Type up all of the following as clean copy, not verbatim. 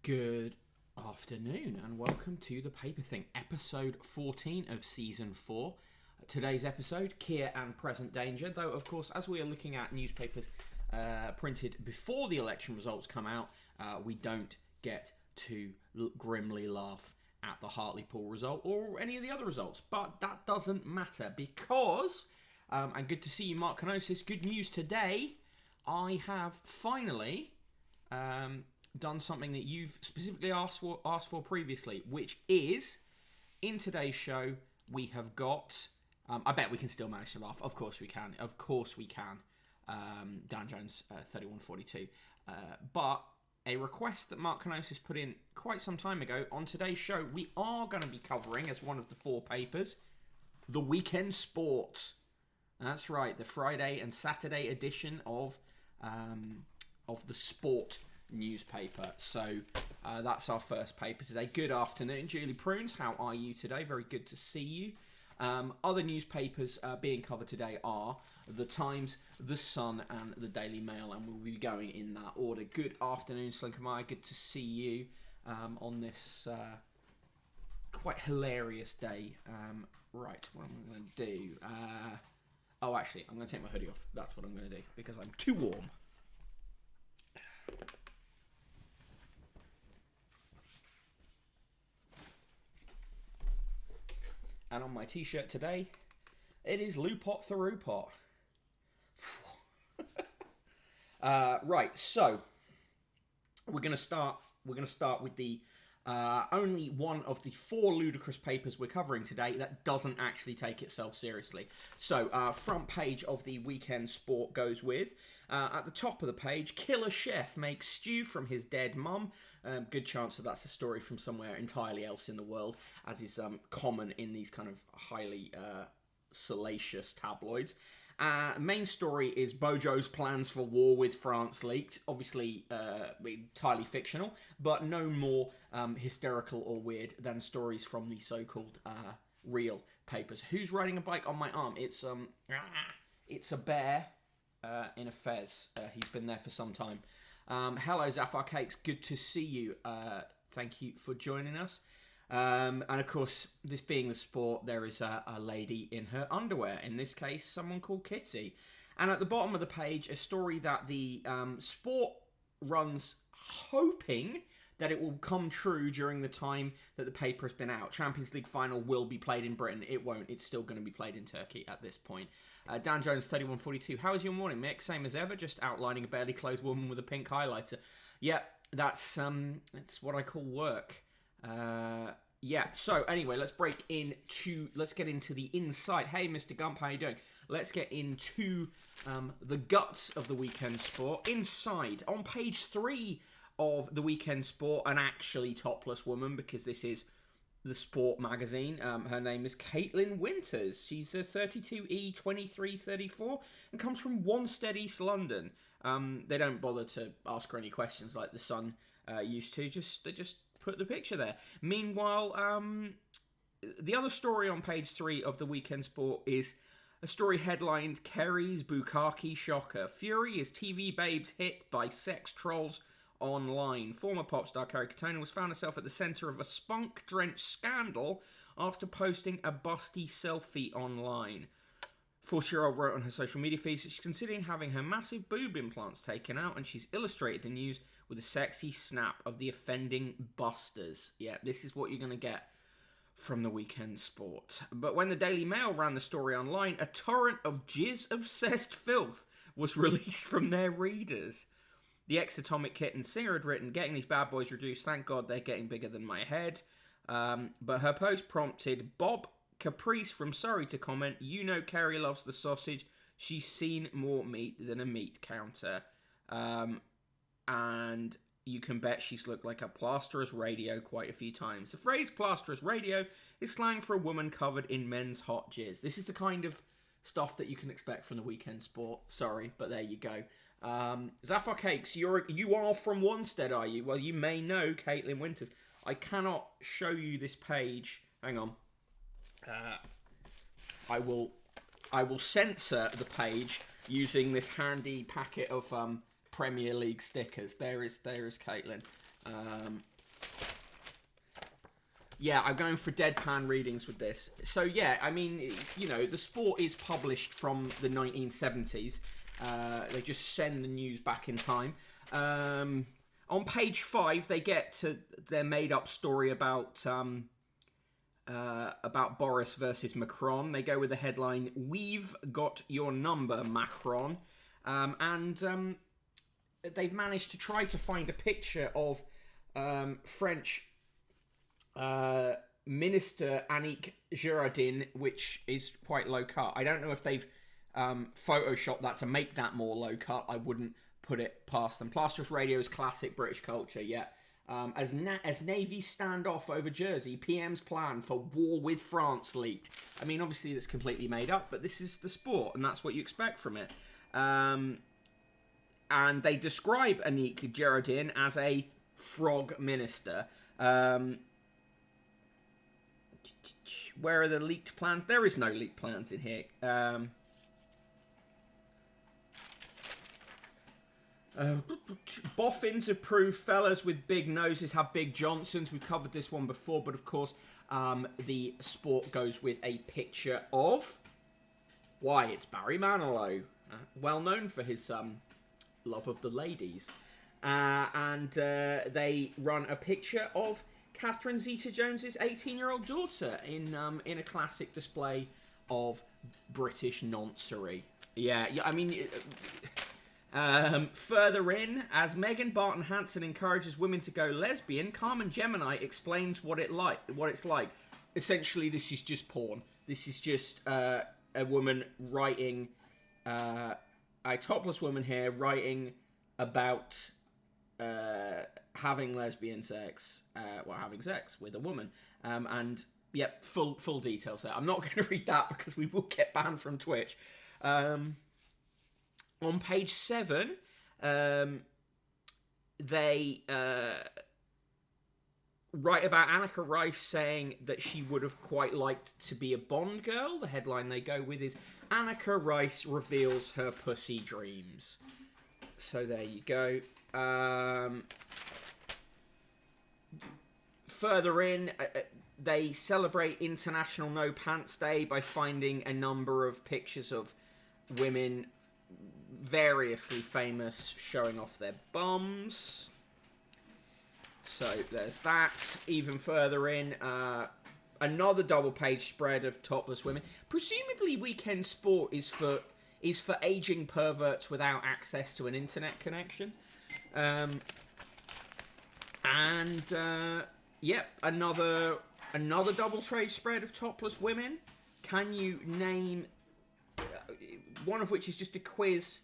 Good afternoon and welcome to The Paper Thing, episode 14 of season 4. Today's episode, Keir and Present Danger, though of course as we are looking at newspapers printed before the election results come out, we don't get to grimly laugh at the Hartlepool result or any of the other results. But that doesn't matter because, and good to see you Mark Canosis, good news today, I have finally done something that you've specifically asked for previously, which is, in today's show, we have got, I bet we can still manage to laugh, of course we can, Dan Jones, 3142, but a request that Mark Canosis put in quite some time ago, on today's show, we are going to be covering, as one of the 4 papers, the weekend sport. That's right, the Friday and Saturday edition of the sport newspaper. So that's our first paper today. Good afternoon, Julie Prunes. How are you today? Very good to see you. Other newspapers being covered today are The Times, The Sun and The Daily Mail, and we'll be going in that order. Good afternoon, Slinkermeyer. Good to see you on this quite hilarious day. Right, what am I going to do? Actually, I'm going to take my hoodie off. That's what I'm going to do, because I'm too warm. And on my t-shirt today, it is Lupot Therupot. Right, so we're going to start with the only one of the 4 ludicrous papers we're covering today that doesn't actually take itself seriously. So, front page of the Weekend Sport goes with, at the top of the page, killer chef makes stew from his dead mum. Good chance that that's a story from somewhere entirely else in the world, as is common in these kind of highly salacious tabloids. Main story is Bojo's plans for war with France leaked. Obviously, entirely fictional, but no more hysterical or weird than stories from the so-called real papers. Who's riding a bike on my arm? It's a bear in a fez. He's been there for some time. Hello, Zafar Cakes. Good to see you. Thank you for joining us. And of course, this being the sport, there is a lady in her underwear. In this case, someone called Kitty. And at the bottom of the page, a story that the sport runs hoping that it will come true during the time that the paper has been out. Champions League final will be played in Britain. It won't. It's still going to be played in Turkey at this point. Dan Jones, 3142. How is your morning, Mick? Same as ever, just outlining a barely clothed woman with a pink highlighter. Yeah, that's what I call work. So anyway, let's get into the inside. Hey, Mr. Gump, how you doing? Let's get into the guts of the Weekend Sport. Inside, on page 3 of the Weekend Sport, an actually topless woman, because this is the Sport magazine. Her name is Caitlin Winters. She's a 32E2334 and comes from Wanstead, East London. They don't bother to ask her any questions like the Sun used to. They just put the picture there. Meanwhile, the other story on page 3 of the Weekend Sport is a story headlined Carey's Bukkake Shocker. Fury is TV babes hit by sex trolls online. Former pop star Carey was found herself at the centre of a spunk-drenched scandal after posting a busty selfie online. 40-year-old wrote on her social media feed that she's considering having her massive boob implants taken out, and she's illustrated the news with a sexy snap of the offending busters. Yeah, this is what you're going to get from the Weekend Sport. But when the Daily Mail ran the story online, a torrent of jizz-obsessed filth was released from their readers. The ex-Atomic Kitten singer had written, "Getting these bad boys reduced, thank God they're getting bigger than my head." But her post prompted Bob Caprice from Surrey to comment, "You know Carey loves the sausage. She's seen more meat than a meat counter." And you can bet she's looked like a plasterer's radio quite a few times. The phrase plasterer's radio is slang for a woman covered in men's hot jizz. This is the kind of stuff that you can expect from the Weekend Sport. Sorry, but there you go. Zafar Cakes, you are from Wanstead, are you? Well, you may know Caitlin Winters. I cannot show you this page. Hang on. I will censor the page using this handy packet of Premier League stickers. There is Caitlin. Yeah, I'm going for deadpan readings with this. So yeah, I mean, you know, the Sport is published from the 1970s. They just send the news back in time. On page 5, they get to their made-up story about Boris versus Macron. They go with the headline, "We've got your number, Macron." And they've managed to try to find a picture of French Minister Annick Girardin, which is quite low cut. I don't know if they've photoshopped that to make that more low cut. I wouldn't put it past them. Plaster's Radio is classic British culture, yeah. As navies stand off over Jersey, PM's plan for war with France leaked. I mean, obviously that's completely made up, but this is the Sport, and that's what you expect from it. And they describe Annick Girardin as a frog minister. Where are the leaked plans? There is no leaked plans in here. Boffins approved. Fellas with big noses have big Johnsons. We've covered this one before, but of course, the Sport goes with a picture of... Why, it's Barry Manilow. Well known for his love of the ladies. And they run a picture of Catherine Zeta-Jones's 18-year-old daughter in a classic display of British noncery. Yeah, I mean... further in, as Megan Barton Hanson encourages women to go lesbian, Carmen Gemini explains what it's like. Essentially, this is just porn. This is just a woman writing, a topless woman here writing about having lesbian sex, having sex with a woman, and yep, full details there. I'm not going to read that because we will get banned from Twitch. On page 7, they write about Annika Rice saying that she would have quite liked to be a Bond girl. The headline they go with is, Annika Rice reveals her pussy dreams. So there you go. Further in, they celebrate International No Pants Day by finding a number of pictures of women variously famous showing off their bums. So there's that. Even further in, another double page spread of topless women. Presumably Weekend Sport is for aging perverts without access to an internet connection. Yep, another double page spread of topless women. Can you name one of which is just a quiz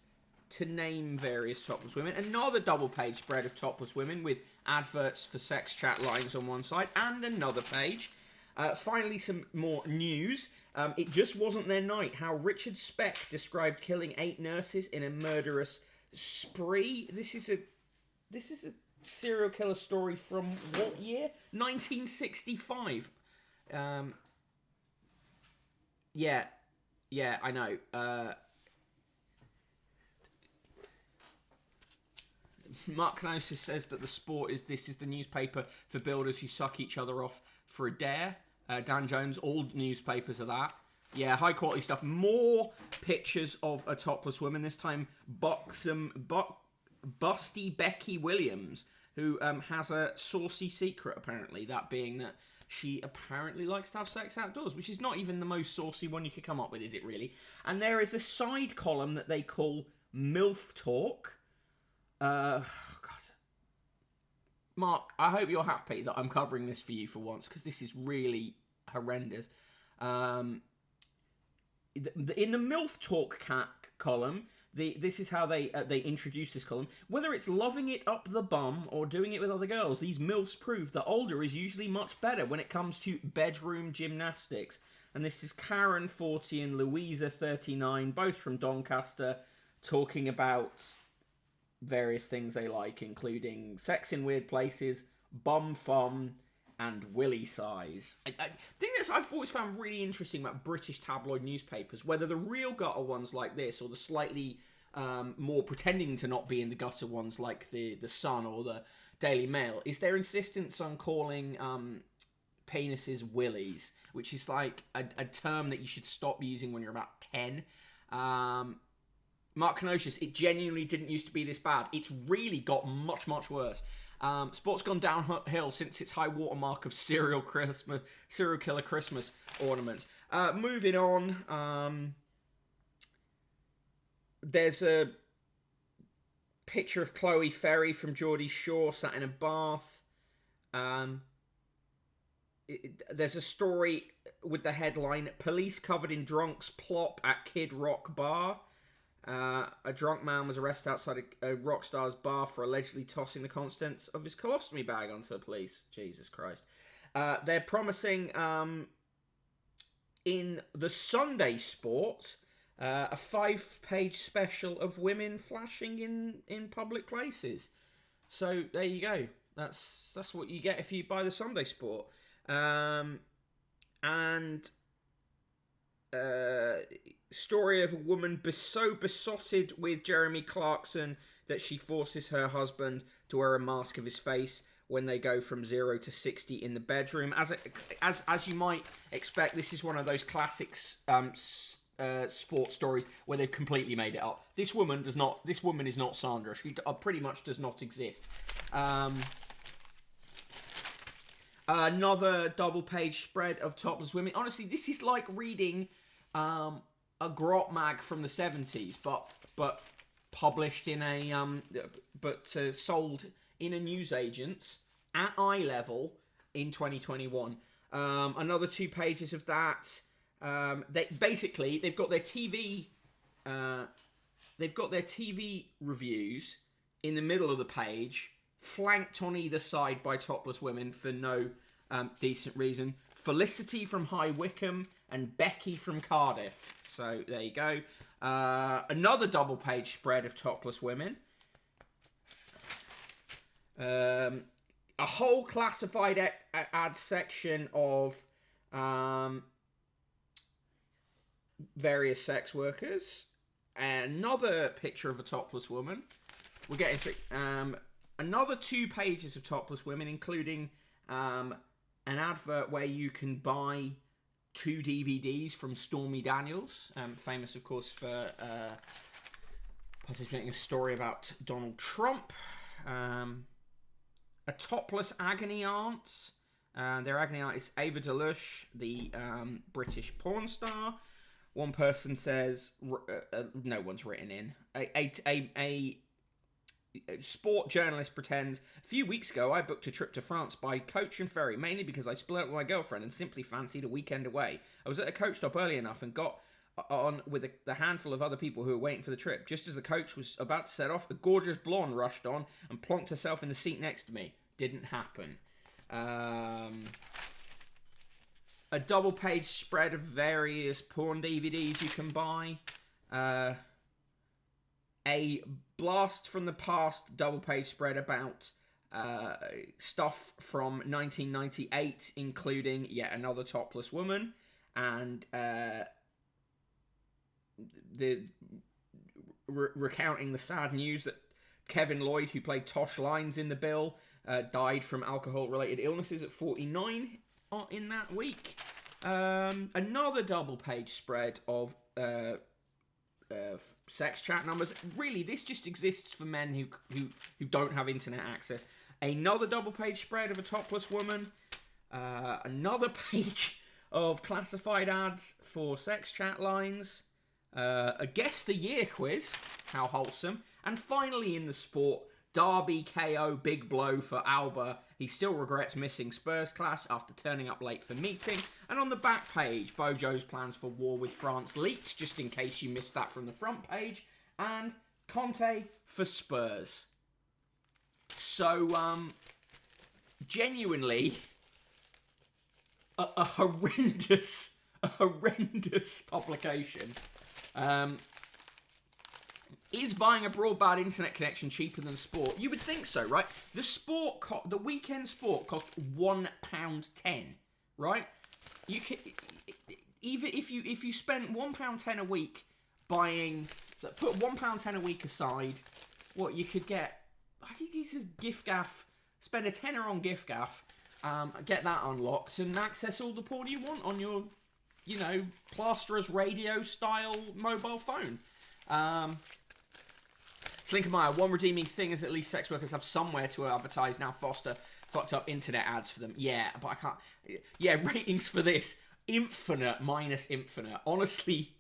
to name various topless women. Another double page spread of topless women with adverts for sex chat lines on one side, and another page. Finally, some more news. It just wasn't their night. How Richard Speck described killing 8 nurses in a murderous spree. This is a serial killer story from what year? 1965. Yeah, I know. Mark Knosis says that the Sport is the newspaper for builders who suck each other off for a dare. Dan Jones, all newspapers are that. Yeah, high quality stuff. More pictures of a topless woman, this time busty Becky Williams, who has a saucy secret, apparently, that being that she apparently likes to have sex outdoors, which is not even the most saucy one you could come up with, is it really? And there is a side column that they call MILF Talk. God. Mark, I hope you're happy that I'm covering this for you for once, because this is really horrendous. In the MILF Talk column, this is how they introduce this column. Whether it's loving it up the bum or doing it with other girls, these MILFs prove that older is usually much better when it comes to bedroom gymnastics. And this is Karen, 40, and Louisa, 39, both from Doncaster, talking about various things they like, including sex in weird places, bum fun, and willy size. I think that's I've always found really interesting about British tabloid newspapers, whether the real gutter ones like this or the slightly more pretending to not be in the gutter ones like the Sun or the Daily Mail, is their insistence on calling penises willies, which is like a term that you should stop using when you're about 10. Mark Canosius, it genuinely didn't used to be this bad. It's really got much, much worse. Sport's gone downhill since its high watermark of serial killer Christmas ornaments. Moving on, there's a picture of Chloe Ferry from Geordie Shore sat in a bath. There's a story with the headline, "Police covered in drunks plop at Kid Rock bar." A drunk man was arrested outside a rock star's bar for allegedly tossing the contents of his colostomy bag onto the police. Jesus Christ. They're promising, in the Sunday Sport, a 5-page special of women flashing in public places. So there you go. That's what you get if you buy the Sunday Sport. Story of a woman so besotted with Jeremy Clarkson that she forces her husband to wear a mask of his face when they go from 0 to 60 in the bedroom. As you might expect, this is one of those classics sports stories where they've completely made it up. This woman is not Sandra. She pretty much does not exist. Another double-page spread of topless women. Honestly, this is like reading a grot mag from the 70s, but published in a sold in a newsagent's at eye level in 2021. Another 2 pages of that. They've got their TV reviews in the middle of the page, flanked on either side by topless women for no decent reason. Felicity from High Wycombe and Becky from Cardiff. So there you go. Another double-page spread of topless women. A whole classified ad section of various sex workers. Another picture of a topless woman. We're getting another 2 pages of topless women, including an advert where you can buy 2 DVDs from Stormy Daniels, famous, of course, for participating in a story about Donald Trump. A topless agony aunt. Their agony aunt is Ava Deluche, the British porn star. One person says, no one's written in. A sport journalist pretends, "A few weeks ago, I booked a trip to France by coach and ferry, mainly because I split up with my girlfriend and simply fancied a weekend away. I was at a coach stop early enough and got on with the handful of other people who were waiting for the trip. Just as the coach was about to set off, the gorgeous blonde rushed on and plonked herself in the seat next to me. Didn't happen." A double-page spread of various porn DVDs you can buy. A blast from the past double-page spread about stuff from 1998, including yet another topless woman, and recounting the sad news that Kevin Lloyd, who played Tosh Lines in the Bill, died from alcohol-related illnesses at 49 in that week. Another double-page spread of sex chat numbers. Really, this just exists for men who don't have internet access. Another double-page spread of a topless woman. Another page of classified ads for sex chat lines. A Guess the Year quiz. How wholesome. And finally in the sport, Derby KO big blow for Alba. He still regrets missing Spurs clash after turning up late for meeting. And on the back page, Bojo's plans for war with France leaked, just in case you missed that from the front page. And Conte for Spurs. So, genuinely, a horrendous publication. Is buying a broadband internet connection cheaper than sport? You would think so, right? The weekend sport cost £1.10, right? You can, even if you spent £1.10 a week buying, put £1.10 a week aside, what you could get, I think it's a gift gaff. Spend a tenner on gift gaff. get that unlocked, and access all the porn you want on your, plasterer's radio style mobile phone. Slinkermeyer, one redeeming thing is at least sex workers have somewhere to advertise. Now Foster fucked up internet ads for them. Yeah, but I can't. Yeah, ratings for this. Infinite minus infinite. Honestly,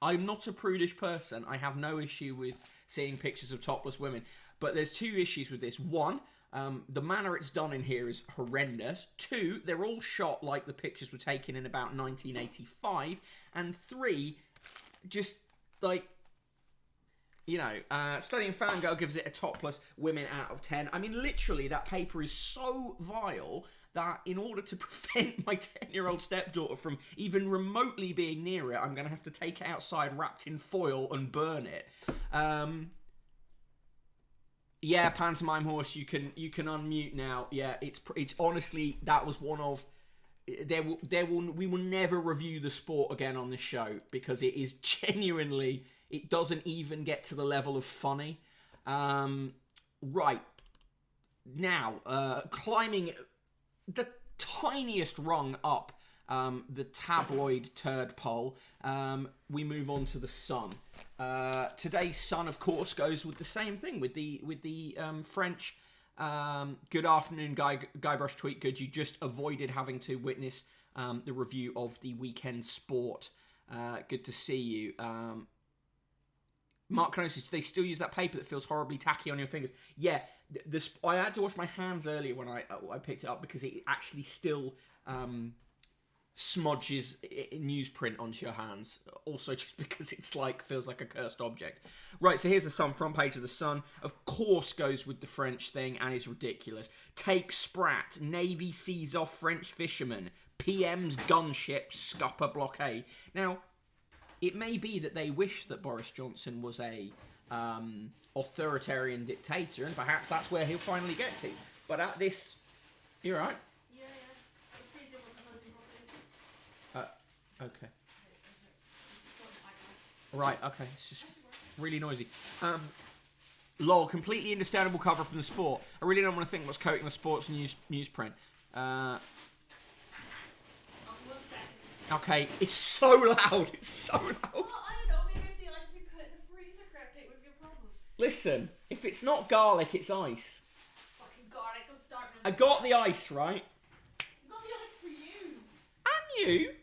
I'm not a prudish person. I have no issue with seeing pictures of topless women. But there's two issues with this. One, the manner it's done in here is horrendous. Two, they're all shot like the pictures were taken in about 1985. And three, just Studying Fangirl gives it a topless women out of 10. I mean, literally, that paper is so vile that in order to prevent my 10-year-old stepdaughter from even remotely being near it, I'm going to have to take it outside wrapped in foil and burn it. Yeah, Pantomime Horse, you can unmute now. Yeah, it's honestly, that was one of... we will never review the sport again on this show because it is genuinely... It doesn't even get to the level of funny. Right. Now, climbing the tiniest rung up the tabloid turd pole, we move on to the Sun. Today's Sun, of course, goes with the same thing, with the French good afternoon, Guybrush Tweetgood. You just avoided having to witness the review of the weekend sport. Good to see you. Mark Canosis, do they still use that paper that feels horribly tacky on your fingers? Yeah, I had to wash my hands earlier when I picked it up because it actually still smudges newsprint onto your hands. Also, just because it's feels like a cursed object. Right, so here's the Sun, front page of the Sun. Of course, goes with the French thing and is ridiculous. Take Sprat, Navy sees off French fishermen. PM's gunship scupper blockade. Now, it may be that they wish that Boris Johnson was a authoritarian dictator, and perhaps that's where he'll finally get to. But at this... You're right? Yeah. Okay. Right, okay. It's just really noisy. Lol, completely understandable cover from the sport. I really don't want to think what's coating the sports newsprint. Okay, it's so loud. It's so loud. Well, I don't know. Maybe if the ice had been put in the freezer correctly, it would be a problem. Listen, if it's not garlic, it's ice. Fucking garlic, don't start me. I got the ice, right? I got the ice for you. And you?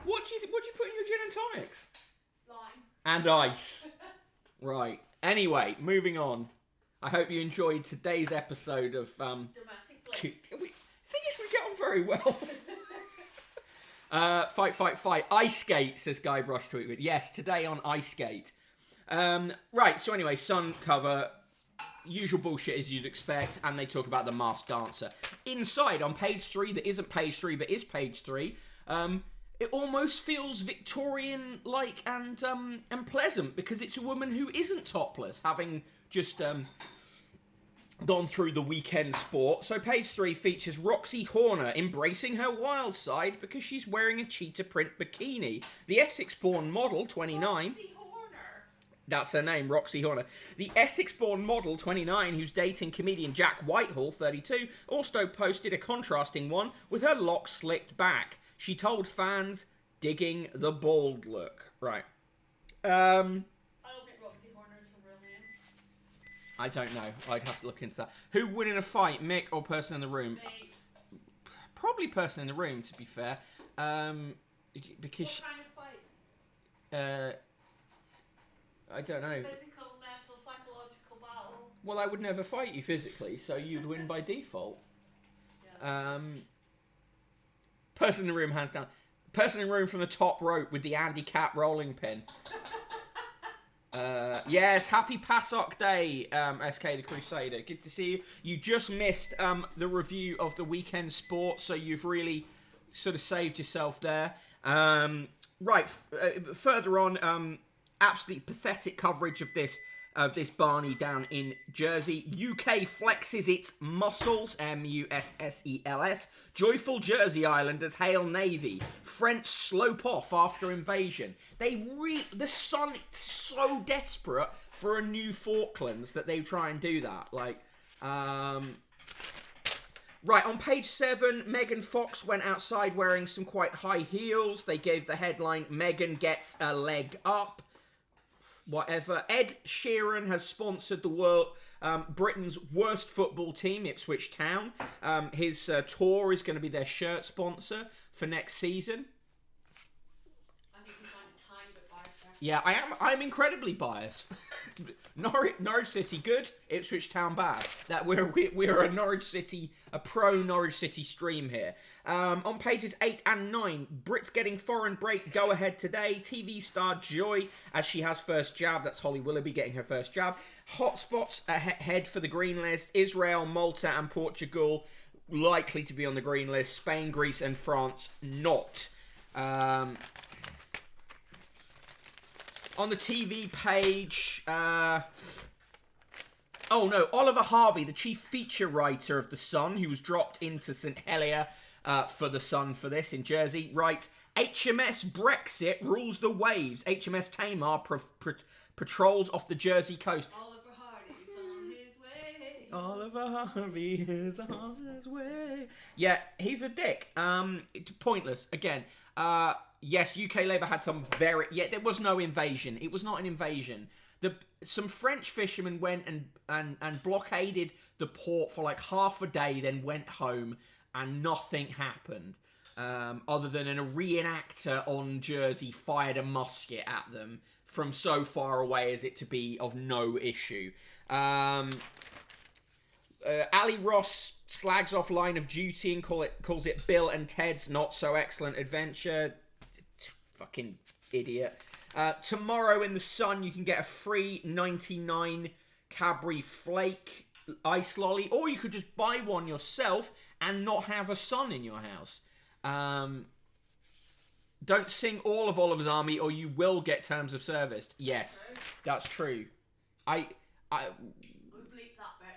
What do you put in your gin and tonics? Lime. And ice. Right. Anyway, moving on. I hope you enjoyed today's episode of Domestic bliss. The thing is, we get on very well. Fight. Ice Skate, says Guybrush Tweetwood. Yes, today on Ice Skate. Right, so anyway, Sun cover. Usual bullshit as you'd expect, and they talk about the Masked Dancer. Inside, on page 3, that isn't page 3, but is page 3, it almost feels Victorian-like and pleasant, because it's a woman who isn't topless, having just gone through the weekend sport. So page 3 features Roxy Horner embracing her wild side because she's wearing a cheetah print bikini. The Essex-born model, 29... Roxy Horner. That's her name, Roxy Horner. The Essex-born model, 29, who's dating comedian Jack Whitehall, 32, also posted a contrasting one with her locks slicked back. She told fans, digging the bald look. Right. I don't think Roxy Horner is her real name. I don't know. I'd have to look into that. Who would win in a fight, Mick or person in the room? Me. Probably person in the room, to be fair. Because... What kind of fight? I don't know. Physical, mental, psychological battle. Well, I would never fight you physically, so you'd win by default. Yeah. Person in the room, hands down. Person in the room from the top rope with the Andy Cap rolling pin. Yes, happy Passock Day, SK the Crusader. Good to see you. You just missed the review of the weekend sport, so you've really sort of saved yourself there. Right, further on, absolutely pathetic coverage of this Barney down in Jersey. UK flexes its muscles, MUSSELS. Joyful Jersey Islanders hail Navy. French slope off after invasion. The Sun is so desperate for a new Falklands that they try and do that. Right, on page 7, Megan Fox went outside wearing some quite high heels. They gave the headline, Megan Gets a Leg Up. Whatever. Ed Sheeran has sponsored the world, Britain's worst football team, Ipswich Town. His tour is going to be their shirt sponsor for next season. I think you sound a tiny bit biased there. Yeah, I'm incredibly biased. Norwich City good, Ipswich Town bad. That we're a pro Norwich City stream here. On pages 8 and 9, Brits getting foreign break go ahead today. TV star Joy as she has first jab. That's Holly Willoughby getting her first jab. Hotspots ahead for the green list. Israel, Malta, and Portugal likely to be on the green list. Spain, Greece, and France not. On the TV page, oh no, Oliver Harvey, the chief feature writer of The Sun, who was dropped into St Helier for The Sun for this in Jersey, writes, HMS Brexit rules the waves. HMS Tamar patrols off the Jersey coast. Oliver Hardy's on his way. Oliver Harvey is on his way. Yeah, he's a dick. Pointless. Again, yes, UK Labour had some very... Yeah, there was no invasion. It was not an invasion. Some French fishermen went and blockaded the port for like half a day, then went home, and nothing happened. Other than a reenactor on Jersey fired a musket at them from so far away as it to be of no issue. Ali Ross slags off Line of Duty and calls it Bill and Ted's Not So Excellent Adventure. Fucking idiot. Tomorrow in The Sun, you can get a free 99 Cadbury Flake ice lolly, or you could just buy one yourself and not have a son in your house. Don't sing all of Oliver's Army or you will get terms of service. Yes, that's true.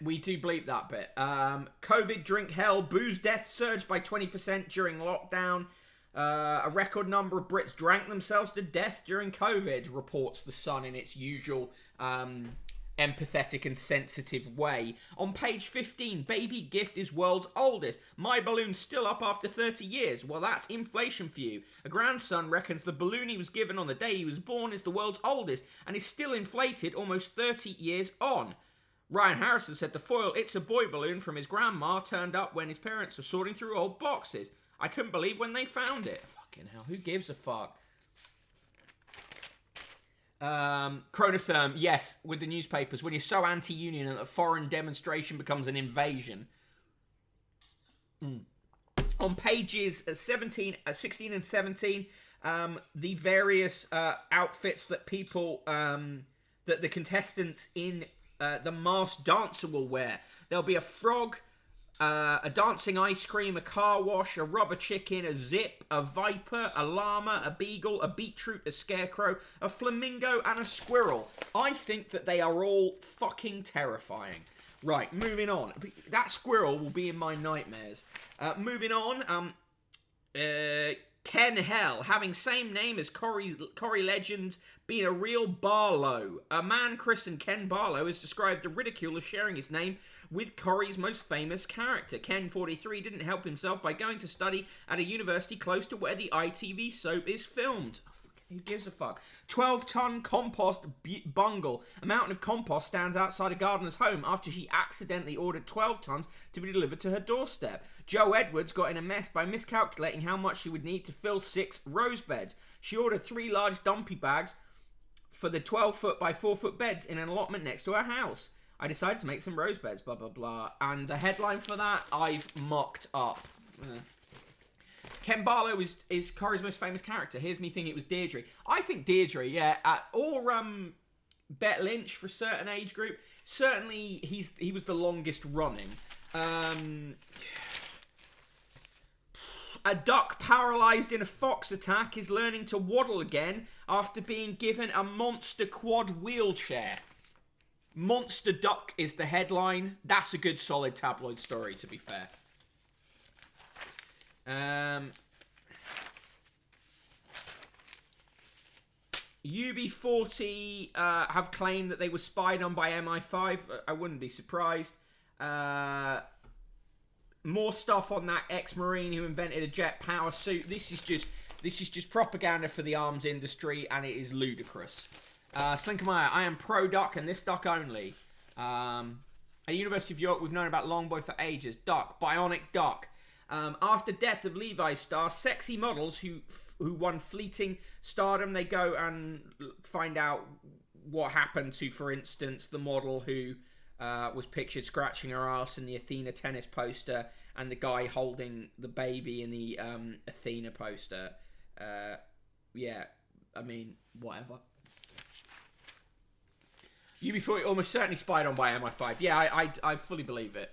We do bleep that bit. COVID drink hell, booze death surged by 20% during lockdown. A record number of Brits drank themselves to death during COVID, reports The Sun in its usual empathetic and sensitive way. On page 15, baby gift is world's oldest. My balloon's still up after 30 years. Well, that's inflation for you. A grandson reckons the balloon he was given on the day he was born is the world's oldest and is still inflated almost 30 years on. Ryan Harrison said the foil It's a Boy balloon from his grandma turned up when his parents were sorting through old boxes. I couldn't believe when they found it. Fucking hell, who gives a fuck? Chronotherm, yes, with the newspapers. When you're so anti-union and a foreign demonstration becomes an invasion. On pages 16 and 17, the various outfits that people, that the contestants in the Masked Dancer will wear. There'll be a frog, a dancing ice cream, a car wash, a rubber chicken, a zip, a viper, a llama, a beagle, a beetroot, a scarecrow, a flamingo, and a squirrel. I think that they are all fucking terrifying. Right, moving on. That squirrel will be in my nightmares. Moving on, Ken Hell, having same name as Corey Legends, being a real Barlow. A man christened Ken Barlow has described the ridicule of sharing his name with Corey's most famous character. Ken, 43, didn't help himself by going to study at a university close to where the ITV soap is filmed. Who gives a fuck? 12-ton compost bungle. A mountain of compost stands outside a gardener's home after she accidentally ordered 12 tons to be delivered to her doorstep. Joe Edwards got in a mess by miscalculating how much she would need to fill 6 rose beds. She ordered 3 large dumpy bags for the 12-foot by 4-foot beds in an allotment next to her house. I decided to make some rose beds, blah, blah, blah. And the headline for that, I've mocked up. Ken Barlow is Corey's most famous character. Here's me thinking it was Deirdre. I think Deirdre, yeah. Or Bet Lynch for a certain age group. Certainly, he was the longest running. A duck paralysed in a fox attack is learning to waddle again after being given a monster quad wheelchair. Monster Duck is the headline. That's a good solid tabloid story, to be fair. UB40 have claimed that they were spied on by MI5. I wouldn't be surprised. more stuff on that ex-Marine who invented a jet power suit. This is just propaganda for the arms industry, and it is ludicrous. Slinkermeyer, I am pro-duck and this duck only. At the University of York, we've known about Longboy for ages. Duck, bionic duck. After death of Levi's star, sexy models who won fleeting stardom, they go and find out what happened to, for instance, the model who was pictured scratching her ass in the Athena tennis poster, and the guy holding the baby in the Athena poster. Yeah, I mean, whatever. UB40 almost certainly spied on by MI5. Yeah, I fully believe it.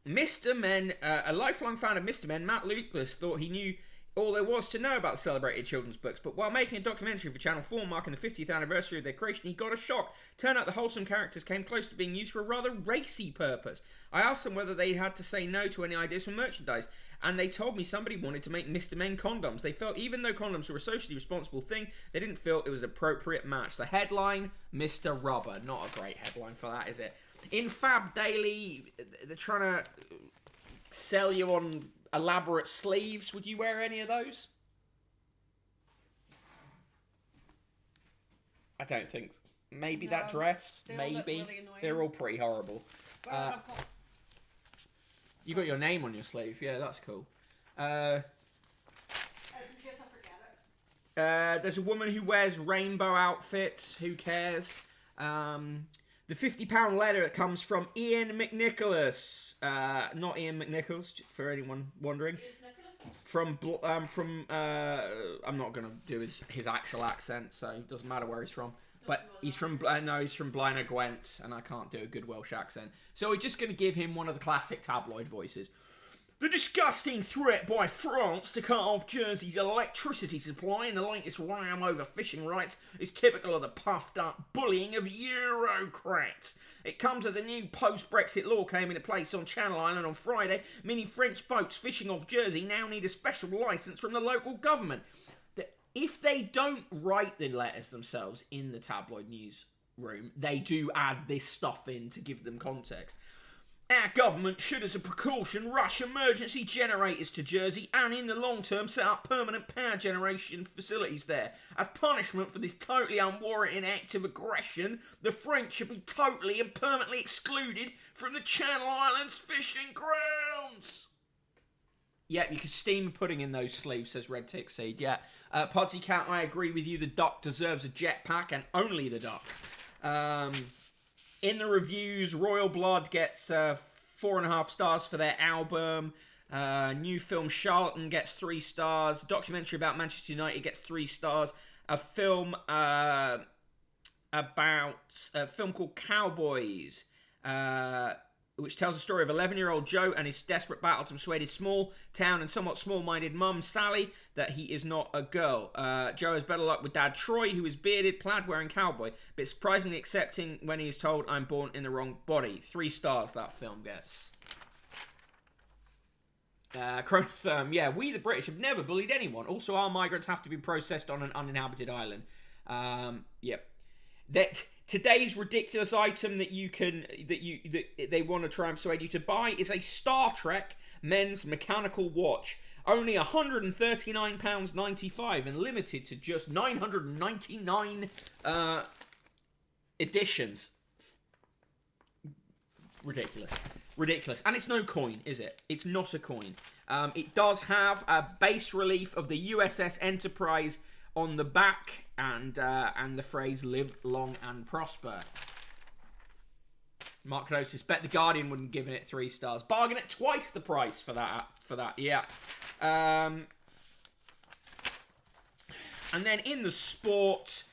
Mr. Men, a lifelong fan of Mr. Men, Matt Lucas, thought he knew all there was to know about the celebrated children's books, but while making a documentary for Channel 4 marking the 50th anniversary of their creation, he got a shock. Turned out the wholesome characters came close to being used for a rather racy purpose. I asked them whether they had to say no to any ideas for merchandise, and they told me somebody wanted to make Mr. Men condoms. They felt even though condoms were a socially responsible thing, they didn't feel it was an appropriate match. The headline, Mr. Rubber. Not a great headline for that, is it? In Fab Daily, they're trying to sell you on elaborate sleeves. Would you wear any of those? I don't think so. Maybe No, that dress. they all look Maybe. really annoying. They're all pretty horrible. Well, I've got... You got your name on your sleeve. Yeah, that's cool. As in case I forget it. There's a woman who wears rainbow outfits. Who cares? The £50 letter comes from Ian McNicholas. Not Ian McNichols, for anyone wondering. Is Nicholas? I'm not gonna do his actual accent, so it doesn't matter where he's from. But he's from he's from Blaenau Gwent, and I can't do a good Welsh accent. So we're just gonna give him one of the classic tabloid voices. The disgusting threat by France to cut off Jersey's electricity supply in the latest ram over fishing rights is typical of the puffed-up bullying of Eurocrats. It comes as a new post-Brexit law came into place on Channel Island on Friday, meaning French boats fishing off Jersey now need a special licence from the local government. If they don't write the letters themselves in the tabloid newsroom, they do add this stuff in to give them context. Our government should, as a precaution, rush emergency generators to Jersey and, in the long term, set up permanent power generation facilities there. As punishment for this totally unwarranted act of aggression, the French should be totally and permanently excluded from the Channel Islands fishing grounds. Yeah, you can steam pudding in those sleeves, says Red Tick Seed. Yeah, Podsy Cat, I agree with you. The duck deserves a jetpack, and only the duck. In the reviews, Royal Blood gets 4.5 stars for their album. New film Charlatan gets 3 stars. Documentary about Manchester United gets 3 stars. A film about a film called Cowboys, which tells the story of 11-year-old Joe and his desperate battle to persuade his small town and somewhat small-minded mum, Sally, that he is not a girl. Joe has better luck with Dad Troy, who is bearded, plaid-wearing cowboy, but surprisingly accepting when he is told, I'm born in the wrong body. 3 stars that film gets. Chronotherm, yeah, we the British have never bullied anyone. Also, our migrants have to be processed on an uninhabited island. Yep. Today's ridiculous item that they want to try and persuade you to buy is a Star Trek men's mechanical watch. Only £139.95 and limited to just 999 editions. Ridiculous. And it's no coin, is it? It's not a coin. It does have a bas relief of the USS Enterprise on the back, and the phrase "Live long and prosper." Mark Notice, bet the Guardian wouldn't have given it 3 stars. Bargain at twice the price for that. Yeah. And then in the sport,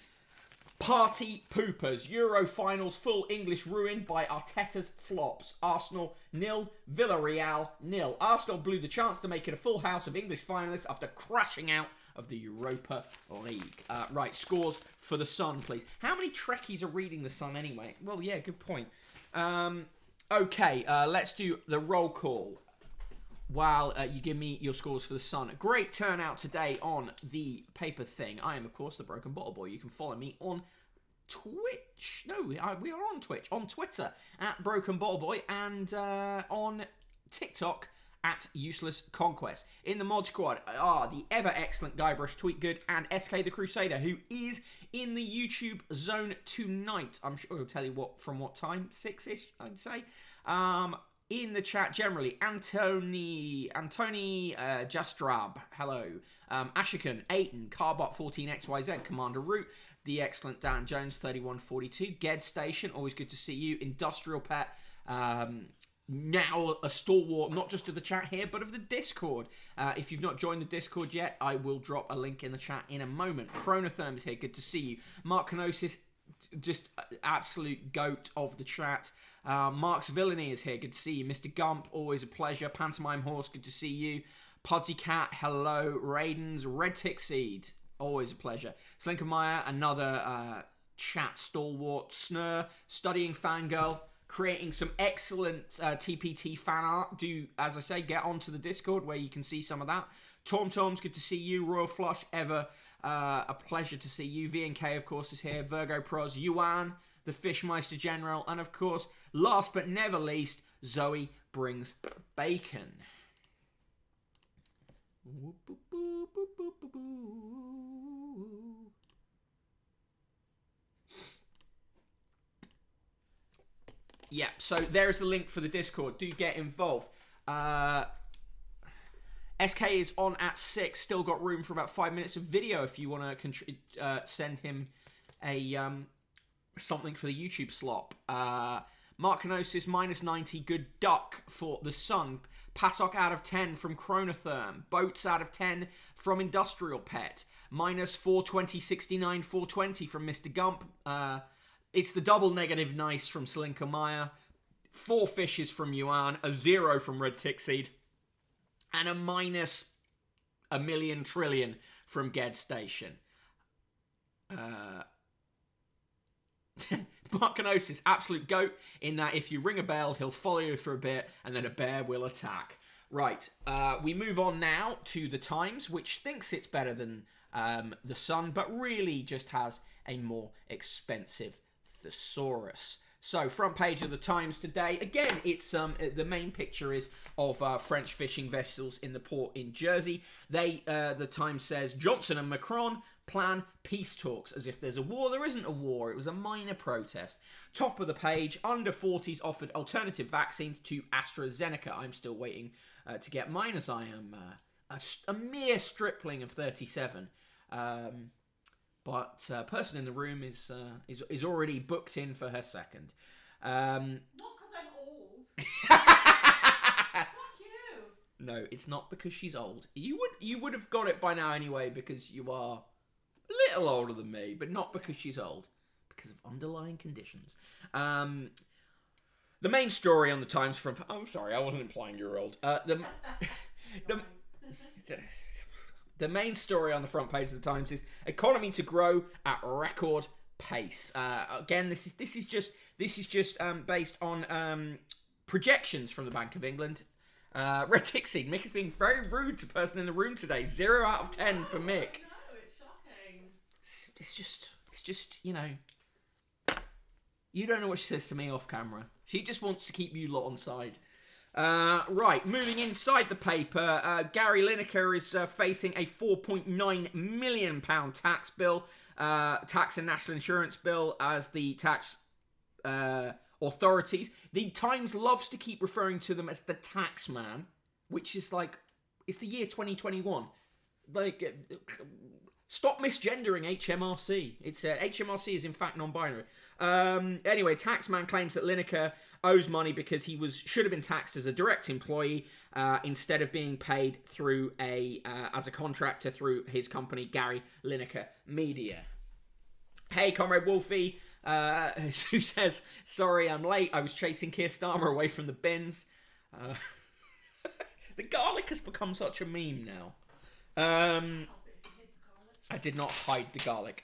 party poopers. Euro finals full English ruined by Arteta's flops. Arsenal 0, Villarreal 0. Arsenal blew the chance to make it a full house of English finalists after crashing out of the Europa League. Right, scores for the Sun, please. How many Trekkies are reading the Sun anyway? Well, yeah, good point. Okay, let's do the roll call while you give me your scores for the Sun. Great turnout today on the paper thing. I am, of course, the Broken Bottle Boy. You can follow me on Twitch. No, we are on Twitch, on Twitter at Broken Ball Boy, and on TikTok at Useless Conquest. In the mod squad are the ever excellent Guybrush Tweetgood and SK the Crusader, who is in the YouTube zone tonight. I'm sure he'll tell you from what time, 6ish, I'd say. In the chat generally, Antony Jastrab, hello. Ashikan, Aiton, Carbot14XYZ, Commander Root, the excellent Dan Jones, 3142, Ged Station, always good to see you. Industrial Pet, now a stalwart, not just of the chat here, but of the Discord. If you've not joined the Discord yet, I will drop a link in the chat in a moment. Chronotherm is here, good to see you. Mark Kenosis, just absolute goat of the chat. Mark's Villainy is here, good to see you. Mr. Gump, always a pleasure. Pantomime Horse, good to see you. Pudsy Cat, hello. Raidens, Red Tick Seed, always a pleasure. Slinkermeyer, another chat stalwart. Snur, Studying Fangirl, creating some excellent TPT fan art. Do, as I say, get onto the Discord where you can see some of that. Tom's, good to see you. Royal Flush, ever a pleasure to see you. VNK, of course, is here. Virgo Pros, Yuan, the Fishmeister General, and of course, last but never least, Zoe Brings Bacon. Yeah, so there's the link for the Discord. Do get involved. SK is on at 6. Still got room for about 5 minutes of video if you want to send him a something for the YouTube slop. Mark Kenosis, -90. Good duck for the Sun. Pasok out of 10 from Chronotherm. Boats out of 10 from Industrial Pet. -42069 420 from Mr. Gump. It's the double negative nice from Slinker Meyer. 4 fishes from Yuan. A 0 from Red Tick Seed. And a -1,000,000 trillion from Ged Station. Markanosis, absolute goat, in that if you ring a bell, he'll follow you for a bit, and then a bear will attack. Right, we move on now to the Times, which thinks it's better than the Sun, but really just has a more expensive thesaurus. So, front page of the Times today. Again, it's the main picture is of French fishing vessels in the port in Jersey. The Times says, Johnson and Macron plan peace talks. As if there's a war. There isn't a war. It was a minor protest. Top of the page, under 40s offered alternative vaccines to AstraZeneca. I'm still waiting to get mine, as I am a mere stripling of 37. But person in the room is already booked in for her second. Not because I'm old. Fuck you. No, it's not because she's old. You would have got it by now anyway, because you are a little older than me, but not because she's old, because of underlying conditions. The main story on the Times front. Oh, sorry, I wasn't implying you're old. The main story on the front page of the Times is economy to grow at record pace. Again, this is just based on projections from the Bank of England. Red Tick Seed, Mick is being very rude to person in the room today. 0 out of 10 for Mick. No, it's shocking. It's just you know. You don't know what she says to me off camera. She just wants to keep you lot on side. Right, moving inside the paper, Gary Lineker is facing a £4.9 million tax bill, tax and national insurance bill, as the tax authorities. The Times loves to keep referring to them as the tax man, which is like, it's the year 2021. Like, stop misgendering HMRC. It's HMRC is in fact non-binary. Anyway, Taxman claims that Lineker owes money because he should have been taxed as a direct employee instead of being paid through as a contractor through his company Gary Lineker Media. Hey, Comrade Wolfie, who says, sorry I'm late, I was chasing Keir Starmer away from the bins. The garlic has become such a meme now. I did not hide the garlic.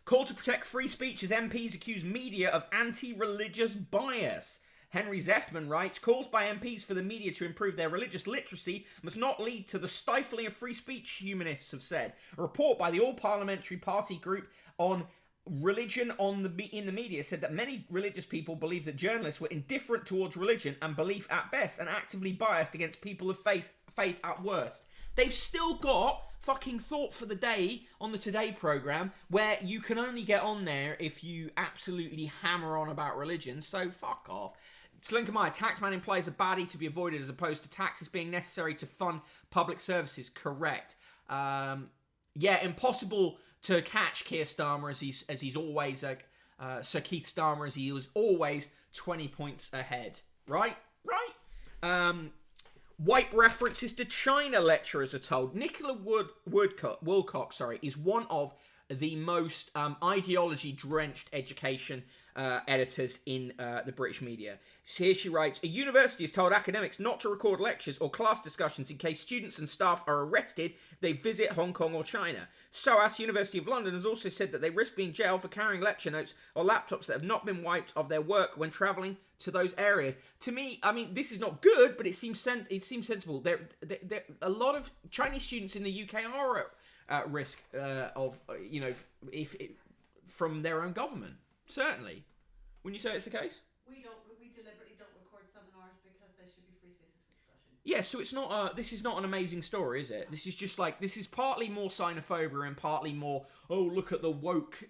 Call to protect free speech as MPs accuse media of anti-religious bias. Henry Zeffman writes, calls by MPs for the media to improve their religious literacy must not lead to the stifling of free speech, humanists have said. A report by the All-Parliamentary Party Group on religion in the media said that many religious people believe that journalists were indifferent towards religion and belief at best and actively biased against people of faith at worst. They've still got fucking Thought for the Day on the Today programme where you can only get on there if you absolutely hammer on about religion, so fuck off. Slinkermeyer, taxman implies a baddie to be avoided as opposed to taxes being necessary to fund public services. Correct. Yeah, impossible to catch Keir Starmer as he's always Sir Keith Starmer as he was always 20 points ahead. Right? Wipe references to China, lecturers are told. Nicola Woolcock, is one of the most ideology-drenched education editors in the British media. So here she writes, a university has told academics not to record lectures or class discussions in case students and staff are arrested if they visit Hong Kong or China. SOAS, University of London, has also said that they risk being jailed for carrying lecture notes or laptops that have not been wiped of their work when travelling to those areas. To me, I mean, this is not good, but it seems sensible. A lot of Chinese students in the UK are at risk of, from their own government. Certainly. Wouldn't you say it's the case? We deliberately don't record seminars because there should be free spaces for discussion. Yeah, so it's not. This is not an amazing story, is it? This is just like, this is partly more xenophobia and partly more, oh, look at the woke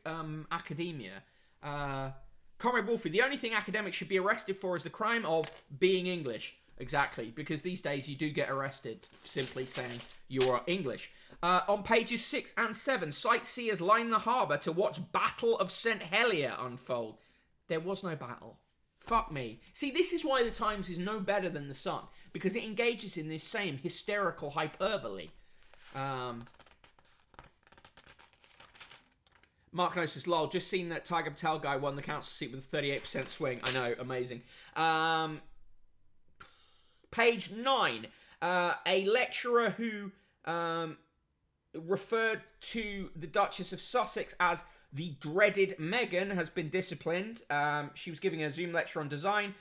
academia. Comrade Wolfie, the only thing academics should be arrested for is the crime of being English. Exactly, because these days you do get arrested for simply saying you are English. On pages 6 and 7, sightseers line the harbour to watch Battle of St Helier unfold. There was no battle. Fuck me. See, this is why the Times is no better than the Sun, because it engages in this same hysterical hyperbole. Mark Gnosis, lol, just seen that Tiger Patel guy won the council seat with a 38% swing. I know, amazing. Page 9. A lecturer who referred to the Duchess of Sussex as the dreaded Meghan has been disciplined. She was giving a Zoom lecture on design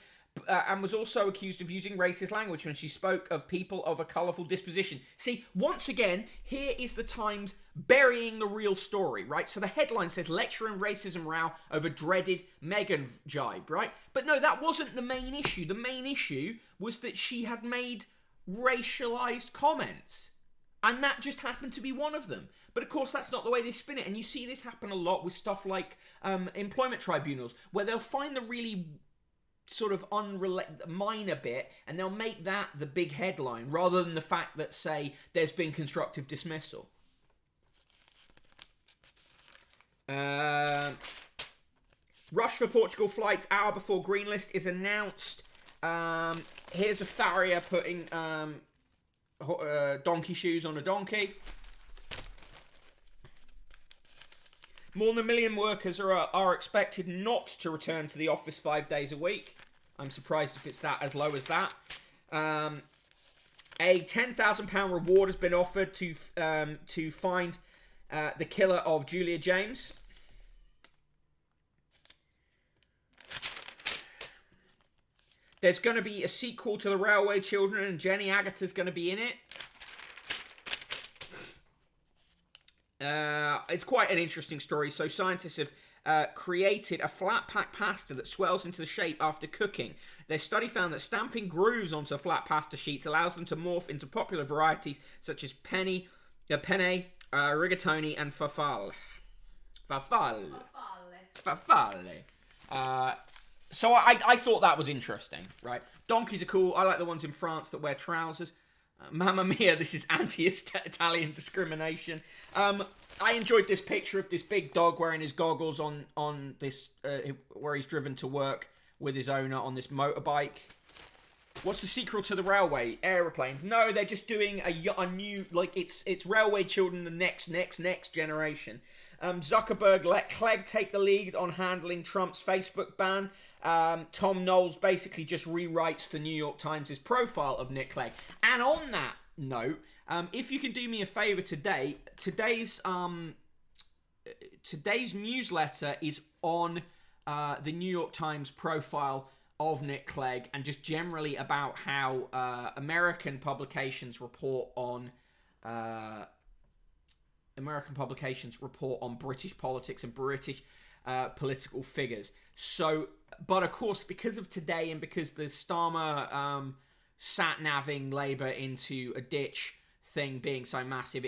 and was also accused of using racist language when she spoke of people of a colourful disposition. See, once again, here is the Times burying the real story, right? So the headline says, lecturer and racism row over dreaded Meghan jibe, right? But no, that wasn't the main issue. The main issue was that she had made racialised comments. And that just happened to be one of them. But of course, that's not the way they spin it. And you see this happen a lot with stuff like employment tribunals, where they'll find the really sort of minor bit, and they'll make that the big headline, rather than the fact that, say, there's been constructive dismissal. Rush for Portugal flights hour before green list is announced. Here's a farrier putting donkey shoes on a donkey. More than 1 million workers are expected not to return to the office 5 days a week. I'm surprised if it's that as low as that. A £10,000 reward has been offered to find the killer of Julia James. There's going to be a sequel to The Railway Children, and Jenny Agutter's going to be in it. It's quite an interesting story. So scientists have created a flat pack pasta that swells into the shape after cooking. Their study found that stamping grooves onto flat pasta sheets allows them to morph into popular varieties such as penne, rigatoni, and farfalle. So I thought that was interesting, right? Donkeys are cool. I like the ones in France that wear trousers. Mamma mia, this is anti-Italian discrimination. I enjoyed this picture of this big dog wearing his goggles on this, where he's driven to work with his owner on this motorbike. What's the sequel to The Railway? Aeroplanes. No, they're just doing a new, like, it's Railway Children, the next generation. Zuckerberg let Clegg take the lead on handling Trump's Facebook ban. Tom Knowles basically just rewrites the New York Times' profile of Nick Clegg. And on that note, if you can do me a favour today, today's newsletter is on the New York Times profile of Nick Clegg, and just generally about how American publications report on British politics and British political figures. So, but of course, because of today and because the Starmer sat-navving Labour into a ditch thing being so massive,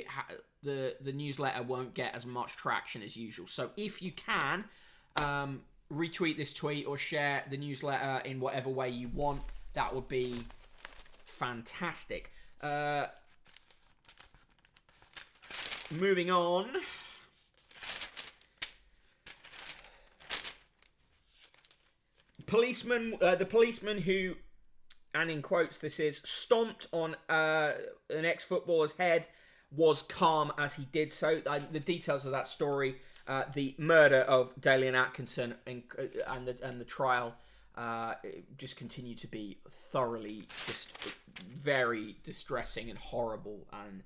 the newsletter won't get as much traction as usual. So if you can, retweet this tweet or share the newsletter in whatever way you want, that would be fantastic. Moving on. The policeman who, and in quotes this is, stomped on an ex-footballer's head was calm as he did so. The details of that story, the murder of Dalian Atkinson and the trial just continue to be thoroughly just very distressing and horrible, and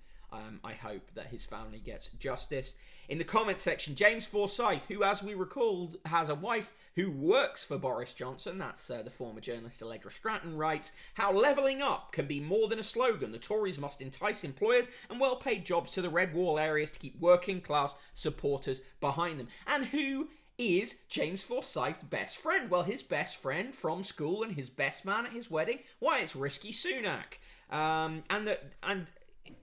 I hope that his family gets justice. In the comment section, James Forsyth, who, as we recalled, has a wife who works for Boris Johnson, that's the former journalist Allegra Stratton, writes, how levelling up can be more than a slogan. The Tories must entice employers and well-paid jobs to the red wall areas to keep working-class supporters behind them. And who is James Forsyth's best friend? Well, his best friend from school and his best man at his wedding, why, it's Rishi Sunak. And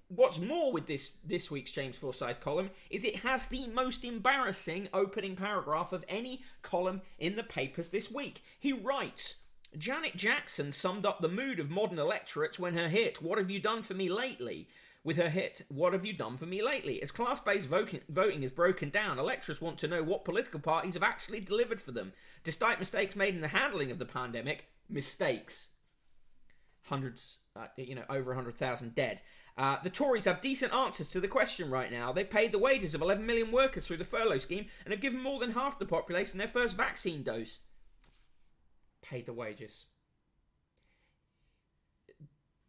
what's more with this week's James Forsyth column is it has the most embarrassing opening paragraph of any column in the papers this week. He writes, Janet Jackson summed up the mood of modern electorates when her hit, What Have You Done For Me Lately? With her hit, What Have You Done For Me Lately? As class-based voting is broken down, electors want to know what political parties have actually delivered for them. Despite mistakes made in the handling of the pandemic, mistakes. Hundreds, over 100,000 dead. The Tories have decent answers to the question right now. They've paid the wages of 11 million workers through the furlough scheme and have given more than half the population their first vaccine dose. Paid the wages.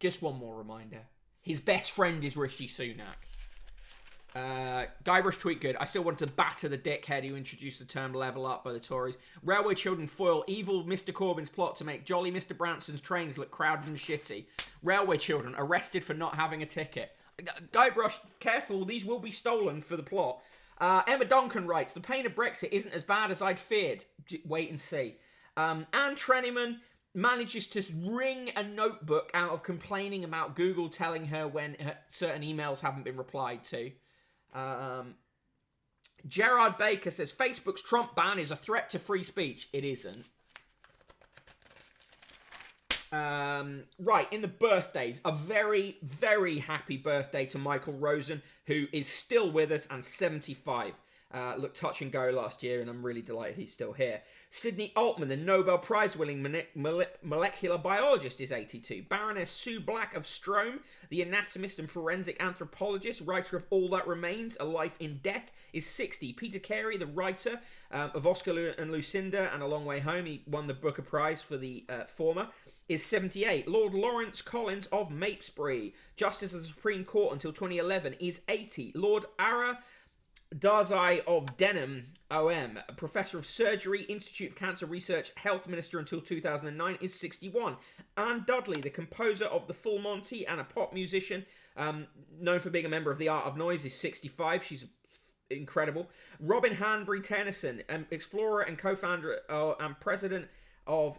Just one more reminder. His best friend is Rishi Sunak. Guybrush tweet good. I still want to batter the dickhead who introduced the term level up by the Tories. Railway children foil evil Mr Corbyn's plot to make jolly Mr Branson's trains look crowded and shitty. Railway children arrested for not having a ticket. Guybrush, careful, these will be stolen for the plot. Emma Duncan writes, the pain of Brexit isn't as bad as I'd feared. Wait and see. Anne Trenniman manages to wring a notebook out of complaining about Google telling her when certain emails haven't been replied to. Gerard Baker says Facebook's Trump ban is a threat to free speech. It isn't. Right, in the birthdays, a very, very happy birthday to Michael Rosen, who is still with us and 75. Looked touch and go last year, and I'm really delighted he's still here. Sidney Altman, the Nobel Prize-winning molecular biologist, is 82. Baroness Sue Black of Strome, the anatomist and forensic anthropologist, writer of All That Remains, A Life in Death, is 60. Peter Carey, the writer of Oscar and Lucinda and A Long Way Home, he won the Booker Prize for the former, is 78. Lord Lawrence Collins of Mapesbury, Justice of the Supreme Court until 2011, is 80. Lord Ara Darzai of Denham, OM, Professor of Surgery, Institute of Cancer Research, Health Minister until 2009, is 61. Anne Dudley, the composer of The Full Monty and a pop musician, known for being a member of the Art of Noise, is 65. She's incredible. Robin Hanbury Tennyson, explorer and co-founder and president of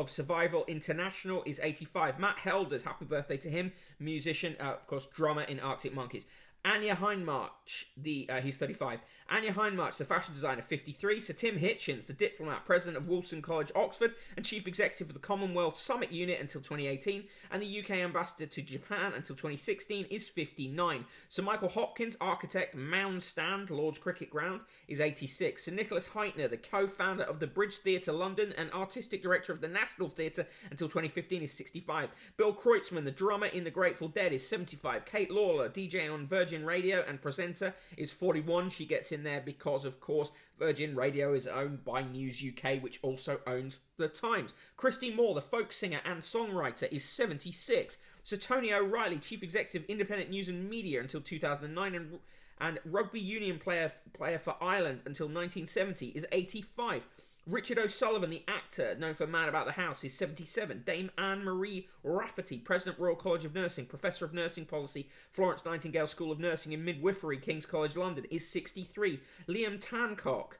Survival International, is 85. Matt Helders, happy birthday to him, musician, of course, drummer in Arctic Monkeys. Anya Hindmarch, he's 35. Anya Hindmarch, the fashion designer, 53. Sir Tim Hitchens, the diplomat, president of Wolfson College, Oxford, and chief executive of the Commonwealth Summit Unit until 2018, and the UK ambassador to Japan until 2016, is 59. Sir Michael Hopkins, architect, Mound Stand, Lord's Cricket Ground, is 86. Sir Nicholas Heitner, the co-founder of the Bridge Theatre London and artistic director of the National Theatre until 2015, is 65. Bill Kreutzmann, the drummer in the Grateful Dead, is 75. Kate Lawler, DJ on Virgin Radio and presenter, is 41. She gets in there because, of course, Virgin Radio is owned by News UK, which also owns The Times. Christy Moore, the folk singer and songwriter, is 76. Sir Tony O'Reilly, chief executive, Independent News and Media until 2009, and rugby union player for Ireland until 1970, is 85. Richard O'Sullivan, the actor, known for Man About the House, is 77. Dame Anne-Marie Rafferty, President, Royal College of Nursing, Professor of Nursing Policy, Florence Nightingale School of Nursing and Midwifery, King's College London, is 63. Liam Tancock,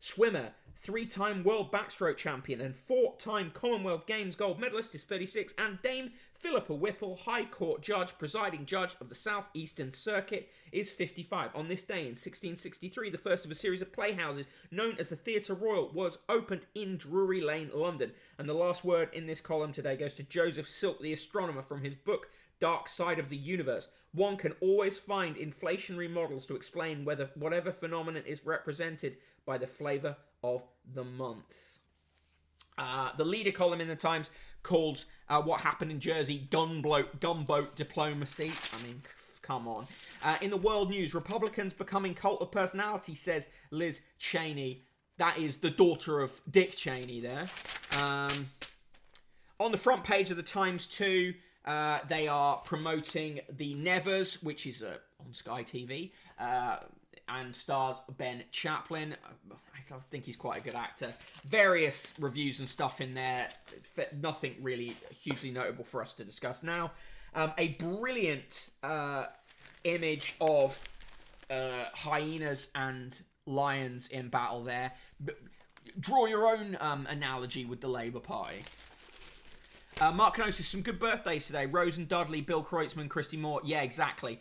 Swimmer, 3-time world backstroke champion and 4-time Commonwealth Games gold medalist, is 36, and Dame Philippa Whipple, High Court judge, presiding judge of the South Eastern Circuit, is 55. On this day in 1663, the first of a series of playhouses known as the Theatre Royal was opened in Drury Lane, London. And the last word in this column today goes to Joseph Silk, the astronomer, from his book Dark Side of the Universe. One can always find inflationary models to explain whether whatever phenomenon is represented by the flavour of the month. The leader column in the Times calls what happened in Jersey gunboat diplomacy. I mean, come on. In the world news, Republicans becoming cult of personality, says Liz Cheney. That is the daughter of Dick Cheney there. On the front page of the Times too, they are promoting The Nevers, which is on Sky TV, and stars Ben Chaplin. I think he's quite a good actor. Various reviews and stuff in there. Nothing really hugely notable for us to discuss now. A brilliant image of hyenas and lions in battle there. Draw your own analogy with the Labour Party. Mark Kenosis, some good birthdays today. Rosen Dudley, Bill Kreutzmann, Christy Moore. Yeah, exactly.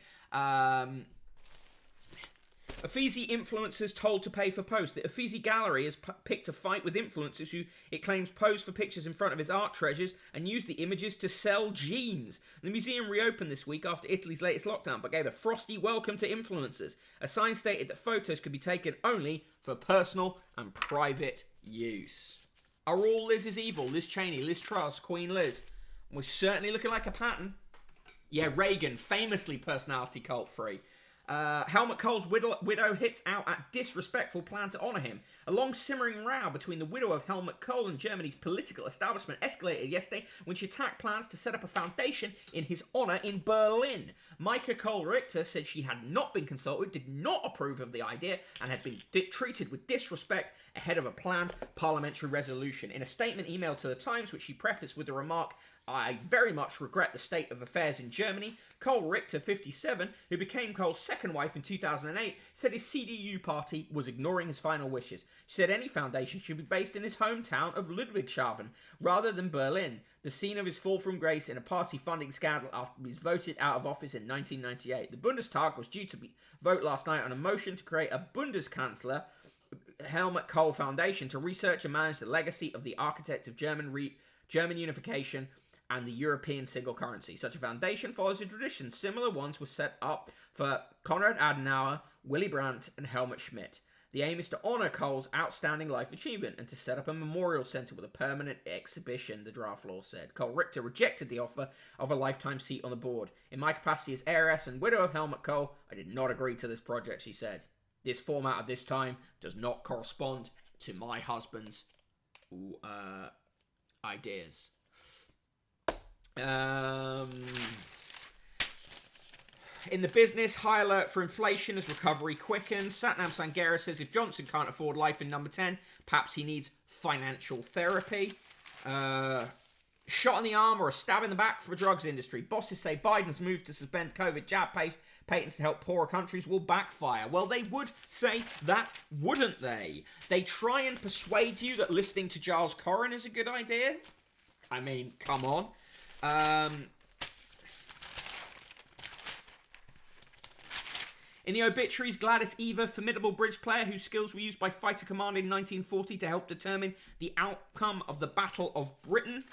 Uffizi influencers told to pay for post. The Uffizi Gallery has picked a fight with influencers who it claims posed for pictures in front of his art treasures and used the images to sell jeans. The museum reopened this week after Italy's latest lockdown, but gave a frosty welcome to influencers. A sign stated that photos could be taken only for personal and private use. Are all Liz's evil? Liz Cheney, Liz Truss, Queen Liz. We're certainly looking like a pattern. Yeah, Reagan, famously personality cult free. Helmut Kohl's widow hits out at disrespectful plan to honour him. A long simmering row between the widow of Helmut Kohl and Germany's political establishment escalated yesterday when she attacked plans to set up a foundation in his honour in Berlin. Micah Kohl-Richter said she had not been consulted, did not approve of the idea, and had been treated with disrespect ahead of a planned parliamentary resolution. In a statement emailed to the Times, which she prefaced with the remark, "I very much regret the state of affairs in Germany," Kohl-Richter, 57, who became Kohl's second wife in 2008, said his CDU party was ignoring his final wishes. She said any foundation should be based in his hometown of Ludwigshafen, rather than Berlin, the scene of his fall from grace in a party funding scandal after he was voted out of office in 1998. The Bundestag was due to vote last night on a motion to create a Bundeskanzler Helmut Kohl Foundation to research and manage the legacy of the architect of German unification and the European single currency. Such a foundation follows a tradition. Similar ones were set up for Konrad Adenauer, Willy Brandt, and Helmut Schmidt. The aim is to honour Kohl's outstanding life achievement and to set up a memorial centre with a permanent exhibition, the draft law said. Kohl-Richter rejected the offer of a lifetime seat on the board. "In my capacity as heiress and widow of Helmut Kohl, I did not agree to this project," she said. "This format at this time does not correspond to my husband's ideas." In the business, high alert for inflation as recovery quickens. Satnam Sangera says if Johnson can't afford life in number 10, perhaps he needs financial therapy. Shot in the arm or a stab in the back for the drugs industry. Bosses say Biden's move to suspend COVID jab patents to help poorer countries will backfire. Well, they would say that, wouldn't they? They try and persuade you that listening to Giles Corrin is a good idea. I mean, come on. In the obituaries, Gladys Eva, formidable bridge player whose skills were used by Fighter Command in 1940 to help determine the outcome of the Battle of Britain.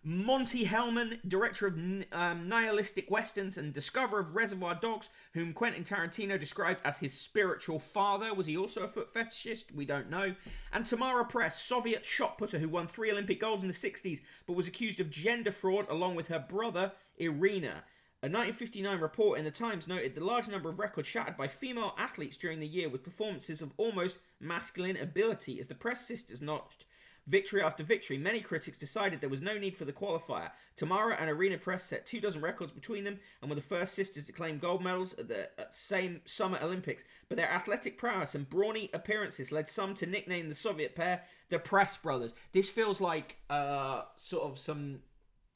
Monty Hellman, director of nihilistic westerns and discoverer of Reservoir Dogs, whom Quentin Tarantino described as his spiritual father. Was he also a foot fetishist? We don't know. And Tamara Press, Soviet shot putter who won 3 Olympic golds in the 60s, but was accused of gender fraud along with her brother, Irina. A 1959 report in the Times noted the large number of records shattered by female athletes during the year with performances of almost masculine ability. As the Press sisters notched victory after victory, many critics decided there was no need for the qualifier. Tamara and Irina Press set 24 records between them and were the first sisters to claim gold medals at the same Summer Olympics. But their athletic prowess and brawny appearances led some to nickname the Soviet pair the Press Brothers. This feels like sort of some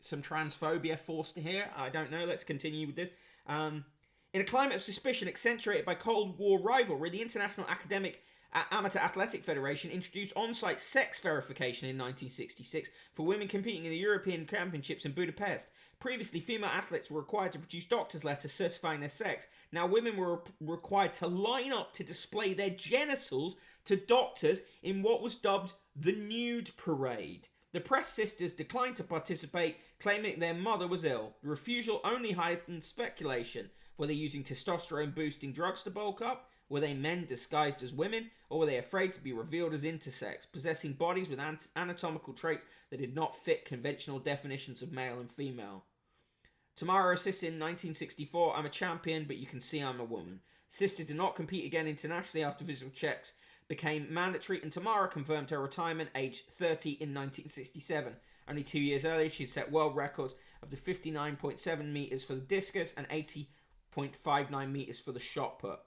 transphobia forced here. I don't know. Let's continue with this. In a climate of suspicion accentuated by Cold War rivalry, the International Academic Amateur Athletic Federation introduced on-site sex verification in 1966 for women competing in the European Championships in Budapest. Previously, female athletes were required to produce doctor's letters certifying their sex. Now, women were required to line up to display their genitals to doctors in what was dubbed the nude parade. The Press sisters declined to participate, claiming their mother was ill. The refusal only heightened speculation. Were they using testosterone-boosting drugs to bulk up? Were they men disguised as women? Or were they afraid to be revealed as intersex, possessing bodies with anatomical traits that did not fit conventional definitions of male and female? Tamara says in 1964, I'm a champion, but you can see I'm a woman. Sister did not compete again internationally after visual checks became mandatory, and Tamara confirmed her retirement aged 30 in 1967. Only 2 years earlier, she had set world records of the 59.7 metres for the discus and 80.59 metres for the shot put.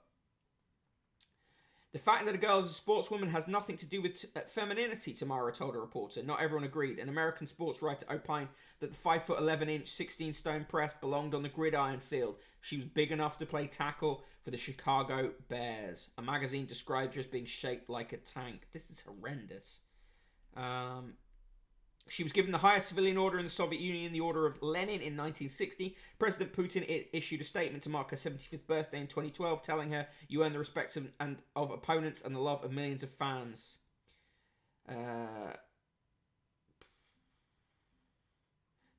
The fact that a girl is a sportswoman has nothing to do with femininity, Tamara told a reporter. Not everyone agreed. An American sports writer opined that the 5'11" 16-stone press belonged on the gridiron field. She was big enough to play tackle for the Chicago Bears. A magazine described her as being shaped like a tank. This is horrendous. She was given the highest civilian order in the Soviet Union, the Order of Lenin, in 1960. President Putin issued a statement to mark her 75th birthday in 2012, telling her, you earn the respect of opponents and the love of millions of fans.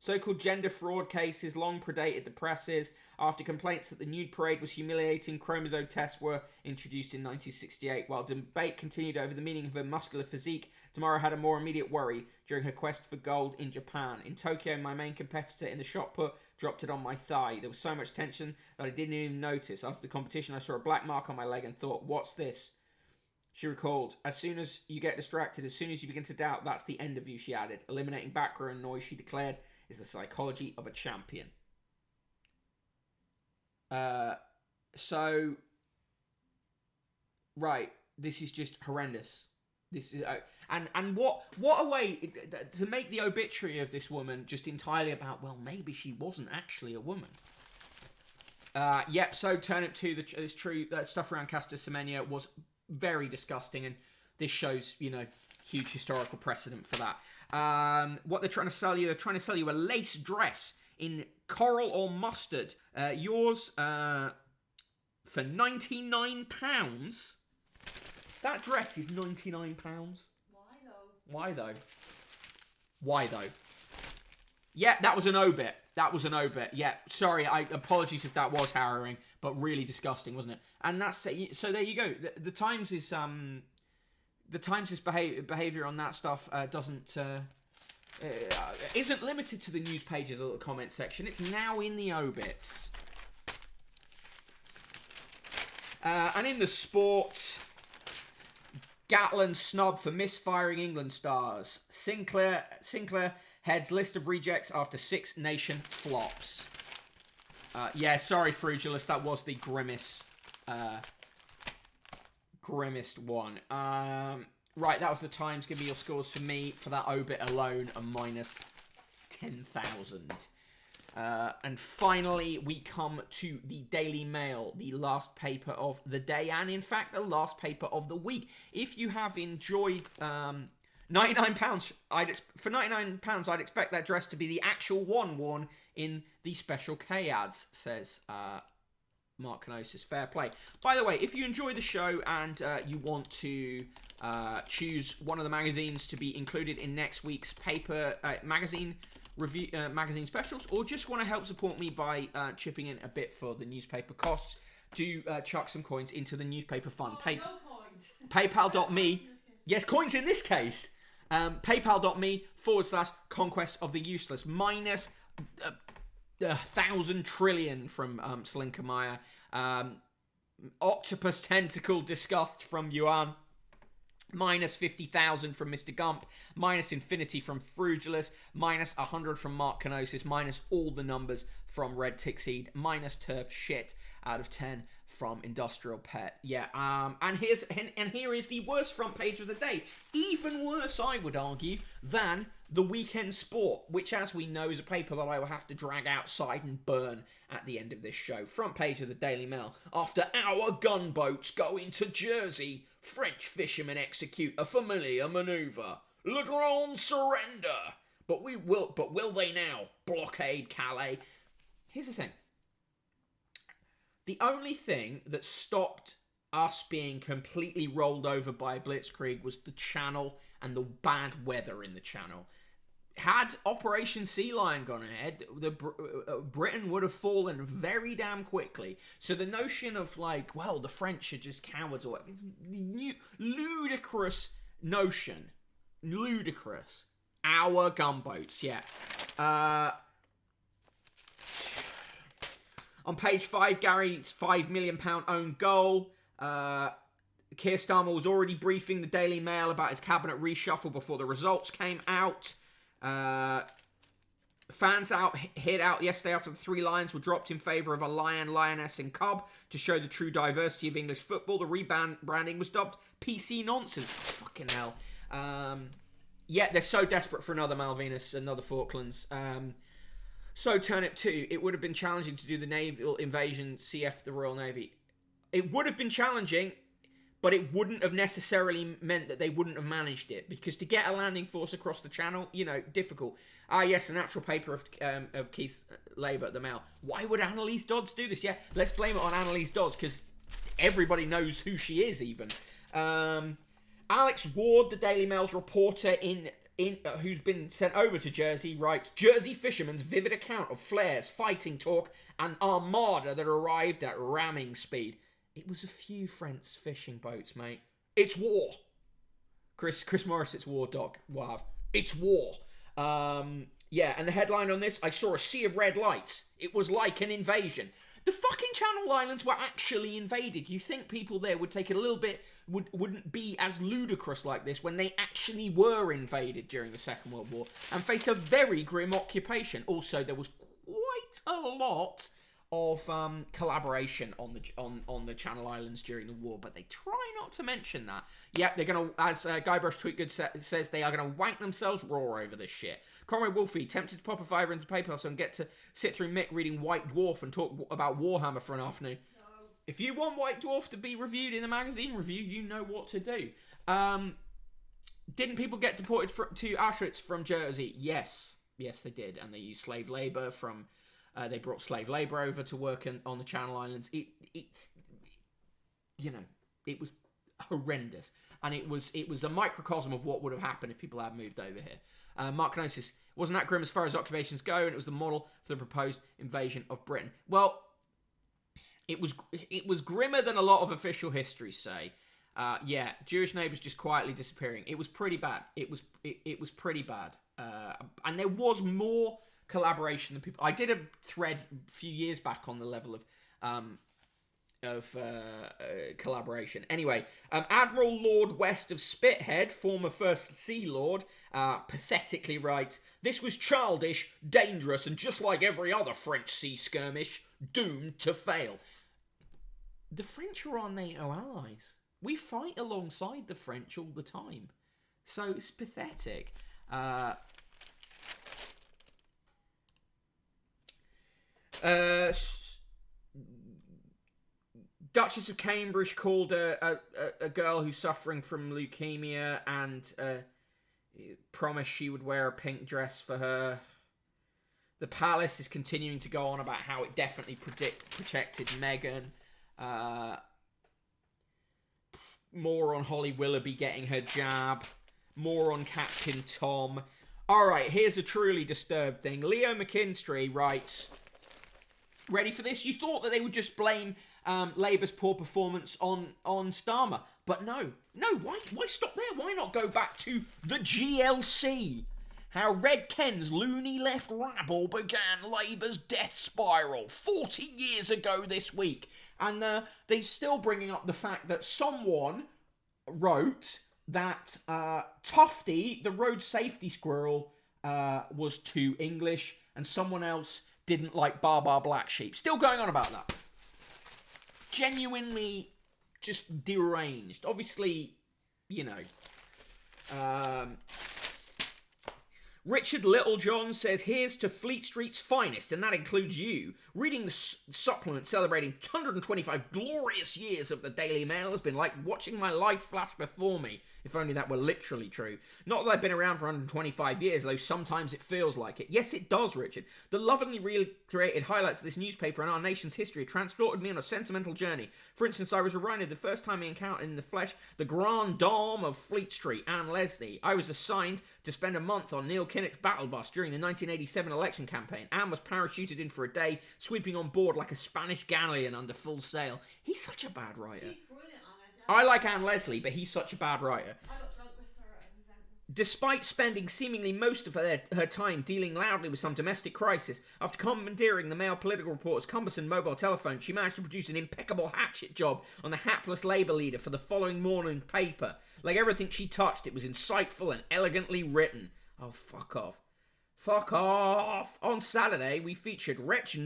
So-called gender fraud cases long predated the presses. After complaints that the nude parade was humiliating, chromosome tests were introduced in 1968. While debate continued over the meaning of her muscular physique, Tamara had a more immediate worry during her quest for gold in Japan. In Tokyo, my main competitor in the shot put dropped it on my thigh. There was so much tension that I didn't even notice. After the competition, I saw a black mark on my leg and thought, what's this? She recalled, as soon as you get distracted, as soon as you begin to doubt, that's the end of you, she added. Eliminating background noise, she declared, is the psychology of a champion. Right, this is just horrendous. This is and what a way to make the obituary of this woman just entirely about, well, maybe she wasn't actually a woman. So Turnip 2, it's true that stuff around Caster Semenya was very disgusting, and this shows, huge historical precedent for that. What they're trying to sell you a lace dress in coral or mustard. Yours for £99. That dress is £99. Why though? Yeah, that was an obit. Yeah, sorry, apologies if that was harrowing, but really disgusting, wasn't it? And that's so. There you go. The Times is behaviour on that stuff isn't limited to the news pages or the comment section. It's now in the obits. And in the sport, Gatland snubbed for misfiring England stars. Sinclair heads list of rejects after Six Nation flops. Sorry, Frugilus, that was the grimmest one. Right, that was the Times. Give me your scores for me for that obit alone, a minus 10,000. And finally, we come to the Daily Mail, the last paper of the day, and in fact, the last paper of the week. If you have enjoyed £99, for £99, I'd expect that dress to be the actual one worn in the Special K ads, says Mark Kenosis. Fair play. By the way, if you enjoy the show and you want to choose one of the magazines to be included in next week's paper magazine review, magazine specials, or just want to help support me by chipping in a bit for the newspaper costs, do chuck some coins into the newspaper fund. No coins. PayPal.me. Yes, coins in this case. PayPal.me/conquest of the useless. Minus 1,000 trillion from Slinkermeyer. Octopus tentacle disgust from Yuan. Minus 50,000 from Mr. Gump. Minus infinity from Frugilus. Minus 100 from Mark Kenosis. Minus all the numbers from Red Tickseed. Minus turf shit out of 10 from Industrial Pet. Yeah, and here is the worst front page of the day. Even worse, I would argue, than the Weekend Sport, which, as we know, is a paper that I will have to drag outside and burn at the end of this show. Front page of the Daily Mail. After our gunboats go into Jersey, French fishermen execute a familiar manoeuvre. Le Grand Surrender. But will they now blockade Calais? Here's the thing. The only thing that stopped us being completely rolled over by Blitzkrieg was the channel and the bad weather in the channel. Had Operation Sea Lion gone ahead, Britain would have fallen very damn quickly. So the notion of the French are just cowards or whatever, ludicrous notion. Ludicrous. Our gunboats, yeah. On page 5, Gary's £5 million own goal. Keir Starmer was already briefing the Daily Mail about his cabinet reshuffle before the results came out. Fans hid out yesterday after the 3 lions were dropped in favour of a lion, lioness and cub to show the true diversity of English football. The rebranding was dubbed PC nonsense. Fucking hell. Yeah, they're so desperate for another Malvinas, another Falklands. So Turnip 2, it would have been challenging to do the naval invasion CF the Royal Navy. It would have been challenging, but it wouldn't have necessarily meant that they wouldn't have managed it. Because to get a landing force across the channel, difficult. Yes, an actual paper of Keith's Labour at the Mail. Why would Annalise Dodds do this? Yeah, let's blame it on Annalise Dodds, because everybody knows who she is, even. Alex Ward, the Daily Mail's reporter who's been sent over to Jersey, writes, Jersey fishermen's vivid account of flares, fighting talk, and armada that arrived at ramming speed. It was a few French fishing boats, mate. It's war. Chris Morris, it's war, Doc. Wow. It's war. Yeah, and the headline on this, I saw a sea of red lights. It was like an invasion. The fucking Channel Islands were actually invaded. You think people there would take it a little bit, wouldn't be as ludicrous like this when they actually were invaded during the Second World War and faced a very grim occupation. Also, there was quite a lot of collaboration on the Channel Islands during the war, but they try not to mention that. Yeah, they're going to, as Guybrush Tweetgood says, they are going to wank themselves raw over this shit. Conrad Wolfie, tempted to pop a fiver into PayPal so and get to sit through Mick reading White Dwarf and talk about Warhammer for an afternoon. No. If you want White Dwarf to be reviewed in a magazine review, you know what to do. Didn't people get deported to Auschwitz from Jersey? Yes, they did, and they used slave labour from... they brought slave labour over to work on the Channel Islands. It was horrendous, and it was a microcosm of what would have happened if people had moved over here. Mark Gnosis, wasn't that grim as far as occupations go, and it was the model for the proposed invasion of Britain. Well, it was grimmer than a lot of official histories say. Yeah, Jewish neighbours just quietly disappearing. It was pretty bad. It was pretty bad, and there was more collaboration than people. I did a thread a few years back on the level of collaboration. Anyway, Admiral Lord West of Spithead, former First Sea Lord, pathetically writes, "This was childish, dangerous, and just like every other French sea skirmish, doomed to fail." The French are our NATO allies. We fight alongside the French all the time, so it's pathetic. Duchess of Cambridge called a girl who's suffering from leukemia and promised she would wear a pink dress for her. The palace is continuing to go on about how it definitely protected Meghan. More on Holly Willoughby getting her jab. More on Captain Tom. Alright, here's a truly disturbed thing. Leo McKinstry writes... Ready for this? You thought that they would just blame Labour's poor performance on Starmer. But no. Why stop there? Why not go back to the GLC? How Red Ken's loony left rabble began Labour's death spiral 40 years ago this week. And they're still bringing up the fact that someone wrote that Tufty, the road safety squirrel, was too English, and someone else didn't like Bar Black Sheep. Still going on about that. genuinely just deranged. Obviously, you know. Richard Littlejohn says, here's to Fleet Street's finest, and that includes you. Reading the supplement celebrating 125 glorious years of the Daily Mail has been like watching my life flash before me, if only that were literally true. Not that I've been around for 125 years, though sometimes it feels like it. Yes, it does, Richard. The lovingly recreated highlights of this newspaper and our nation's history transported me on a sentimental journey. For instance, I was reminded the first time I encountered in the flesh the grande dame of Fleet Street, Anne Leslie. I was assigned to spend a month on Neil Kinnock's battle bus during the 1987 election campaign. Anne was parachuted in for a day, sweeping on board like a Spanish galleon under full sail. He's such a bad writer. She's brilliant, Anne Leslie. I like Anne Leslie, but he's such a bad writer. I got drunk with her at an event. Despite spending seemingly most of her time dealing loudly with some domestic crisis, after commandeering the Mail political reporter's cumbersome mobile telephone, she managed to produce an impeccable hatchet job on the hapless Labour leader for the following morning paper. Like everything she touched, it was insightful and elegantly written. Oh, fuck off. Fuck off! On Saturday, we featured Rex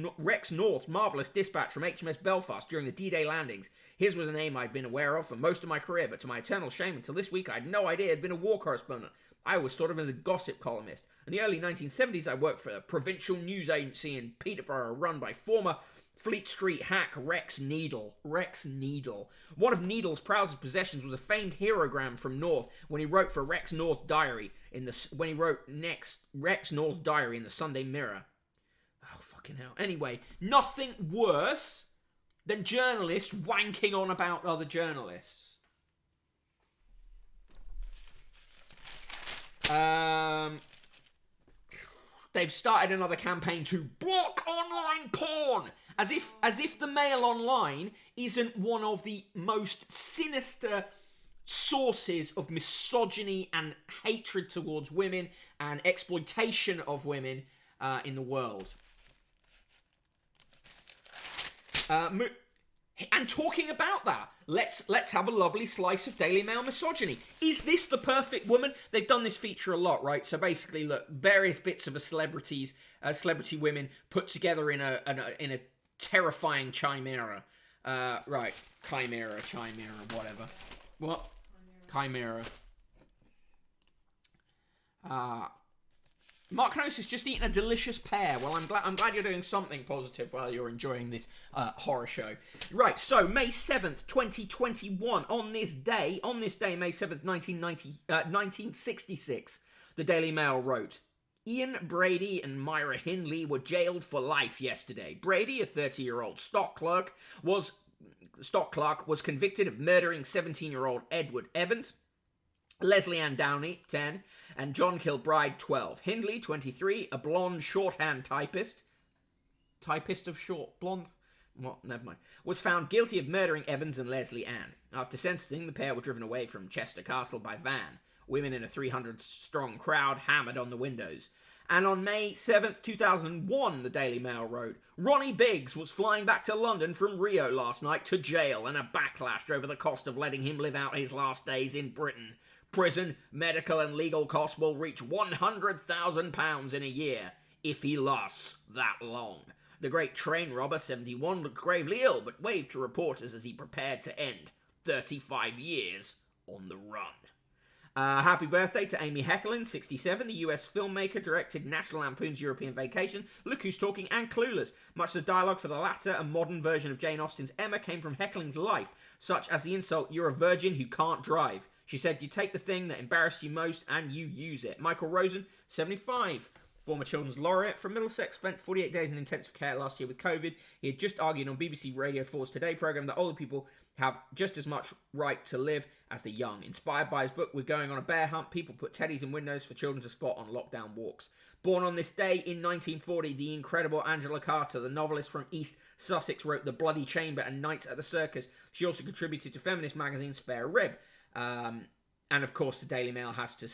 North's marvellous dispatch from HMS Belfast during the D-Day landings. His was a name I'd been aware of for most of my career, but to my eternal shame, until this week I had no idea he'd been a war correspondent. I always thought of him as a gossip columnist. In the early 1970s, I worked for a provincial news agency in Peterborough run by former Fleet Street hack Rex Needle. Rex Needle. One of Needle's proudest possessions was a famed herogram from North when he wrote for Rex North's diary in the Rex North's diary in the Sunday Mirror. Oh, fucking hell. Anyway, nothing worse than journalists wanking on about other journalists. They've started another campaign to block online porn, as if the Mail Online isn't one of the most sinister sources of misogyny and hatred towards women and exploitation of women in the world. And talking about that, let's have a lovely slice of Daily Mail misogyny. Is this the perfect woman? They've done this feature a lot, right? So basically, look, various bits of celebrity women put together in a terrifying chimera. Right, chimera, whatever. What? Chimera. Mark Knows has just eaten a delicious pear. Well, I'm glad you're doing something positive while you're enjoying this horror show. Right, so May 7th, 2021, on this day, May 7th, 1966, the Daily Mail wrote, Ian Brady and Myra Hindley were jailed for life yesterday. Brady, a 30-year-old stock clerk, was convicted of murdering 17-year-old Edward Evans, Leslie Ann Downey, 10, and John Kilbride, 12. Hindley, 23, a blonde shorthand typist of short blonde, well, never mind, was found guilty of murdering Evans and Leslie Ann. After sentencing, the pair were driven away from Chester Castle by van. Women in a 300-strong crowd hammered on the windows. And on May 7th, 2001, the Daily Mail wrote, Ronnie Biggs was flying back to London from Rio last night to jail and a backlash over the cost of letting him live out his last days in Britain. Prison, medical and legal costs will reach £100,000 in a year, if he lasts that long. The great train robber, 71, looked gravely ill, but waved to reporters as he prepared to end 35 years on the run. Happy birthday to Amy Heckerling, 67. The US filmmaker directed National Lampoon's European Vacation, Look Who's Talking, and Clueless. Much of the dialogue for the latter, a modern version of Jane Austen's Emma, came from Heckerling's life, such as the insult, "You're a virgin who can't drive." She said, "You take the thing that embarrassed you most and you use it." Michael Rosen, 75. Former Children's Laureate from Middlesex, spent 48 days in intensive care last year with COVID. He had just argued on BBC Radio 4's Today programme that older people have just as much right to live as the young. Inspired by his book, We're Going on a Bear Hunt, people put teddies in windows for children to spot on lockdown walks. Born on this day in 1940, the incredible Angela Carter, the novelist from East Sussex, wrote The Bloody Chamber and Nights at the Circus. She also contributed to feminist magazine Spare Rib. And of course, the Daily Mail has to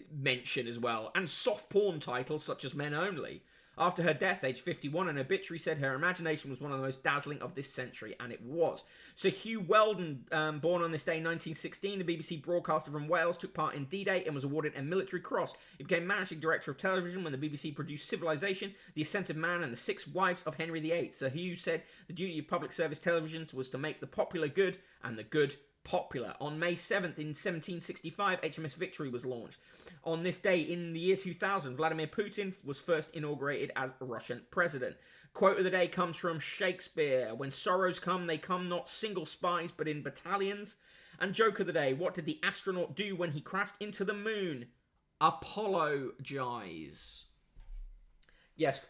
mention as well, and soft porn titles such as Men Only. After her death, aged 51, an obituary said her imagination was one of the most dazzling of this century, and it was. Sir Hugh Weldon, born on this day in 1916, the BBC broadcaster from Wales, took part in D-Day and was awarded a military cross. He became managing director of television when the BBC produced Civilization, The Ascent of Man, and The Six Wives of Henry VIII. Sir Hugh said the duty of public service television was to make the popular good and the good popular. On May 7th in 1765, HMS Victory was launched. On this day in the year 2000, Vladimir Putin was first inaugurated as Russian president. Quote of the day comes from Shakespeare: "When sorrows come, they come not single spies, but in battalions." And joke of the day: what did the astronaut do when he crashed into the moon? Apologize. Yes,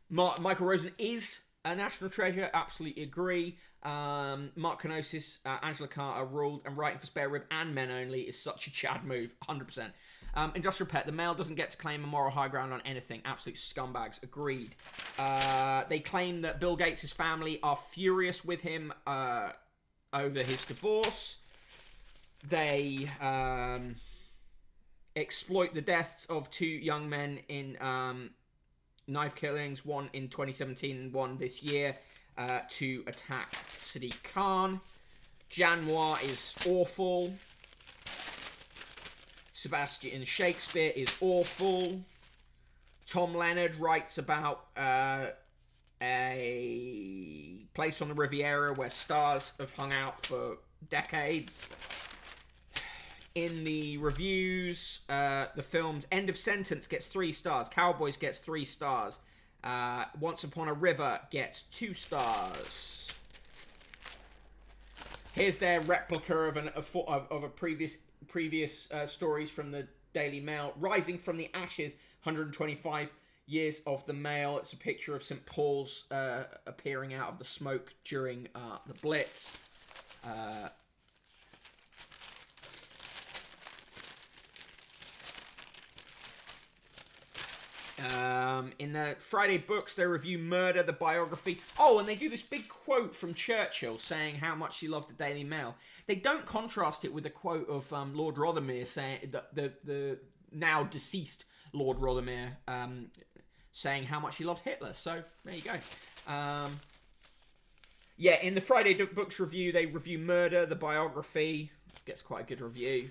Michael Rosen is a national treasure, absolutely agree. Mark Kenosis, Angela Carter ruled, and writing for Spare Rib and Men Only is such a Chad move, 100%. Industrial Pet, the Mail doesn't get to claim a moral high ground on anything, absolute scumbags, agreed. They claim that Bill Gates' family are furious with him over his divorce. They exploit the deaths of two young men in knife killings, one in 2017 and one this year, to attack Sadiq Khan. Jan Noir is awful. Sebastian Shakespeare is awful. Tom Leonard writes about a place on the Riviera where stars have hung out for decades. In the reviews, the film's End of Sentence gets 3 stars. Cowboys gets 3 stars. Once Upon a River gets 2 stars. Here's their replica of a previous stories from the Daily Mail. Rising from the Ashes, 125 years of the Mail. It's a picture of St. Paul's appearing out of the smoke during the Blitz. In the Friday Books, they review Murder, the biography. Oh, and they do this big quote from Churchill saying how much he loved the Daily Mail. They don't contrast it with a quote of Lord Rothermere saying the now deceased Lord Rothermere saying how much he loved Hitler. So there you go. Yeah, in the Friday Books review, they review Murder, the biography. Gets quite a good review.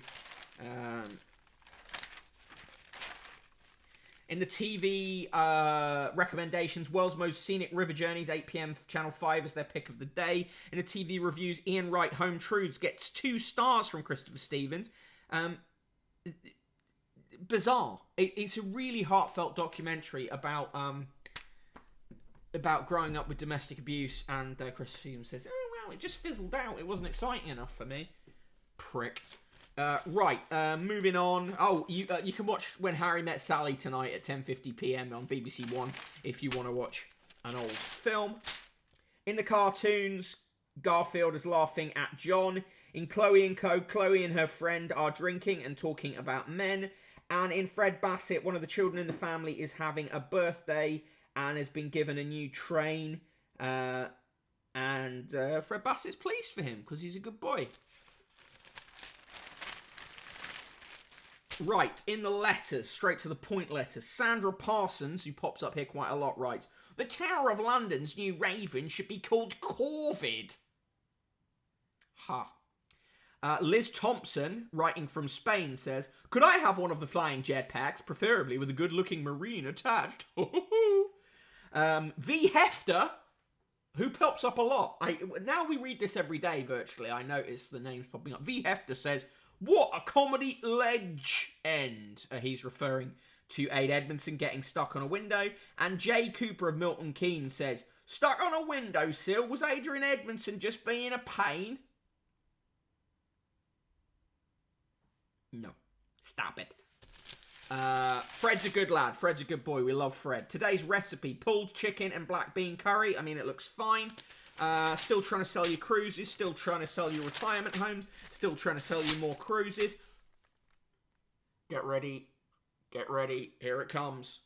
In the TV recommendations, World's Most Scenic River Journeys, 8 p.m. Channel 5 is their pick of the day. In the TV reviews, Ian Wright, Home Truths gets 2 stars from Christopher Stevens. Bizarre. It's a really heartfelt documentary about growing up with domestic abuse, and Christopher Stevens says, "Oh, well, it just fizzled out. It wasn't exciting enough for me." Prick. Moving on. Oh, you can watch When Harry Met Sally tonight at 10:50 p.m. on BBC One if you want to watch an old film. In the cartoons, Garfield is laughing at John. In Chloe and Co., Chloe and her friend are drinking and talking about men. And in Fred Bassett, one of the children in the family is having a birthday and has been given a new train. Fred Bassett's pleased for him because he's a good boy. Right, in the letters, straight to the point letters. Sandra Parsons, who pops up here quite a lot, writes, "The Tower of London's new Raven should be called Corvid." Ha. Liz Thompson, writing from Spain, says, "Could I have one of the flying jetpacks, preferably with a good-looking marine attached?" V. Hefter, who pops up a lot. Now we read this every day, virtually. I notice the names popping up. V. Hefter says, "What a comedy legend." He's referring to Aid Edmondson getting stuck on a window. And Jay Cooper of Milton Keynes says, "Stuck on a windowsill? Was Adrian Edmondson just being a pain?" No. Stop it. Fred's a good lad. Fred's a good boy. We love Fred. Today's recipe, pulled chicken and black bean curry. I mean, it looks fine. Still trying to sell you cruises. Still trying to sell you retirement homes. Still trying to sell you more cruises. Get ready. Get ready. Here it comes.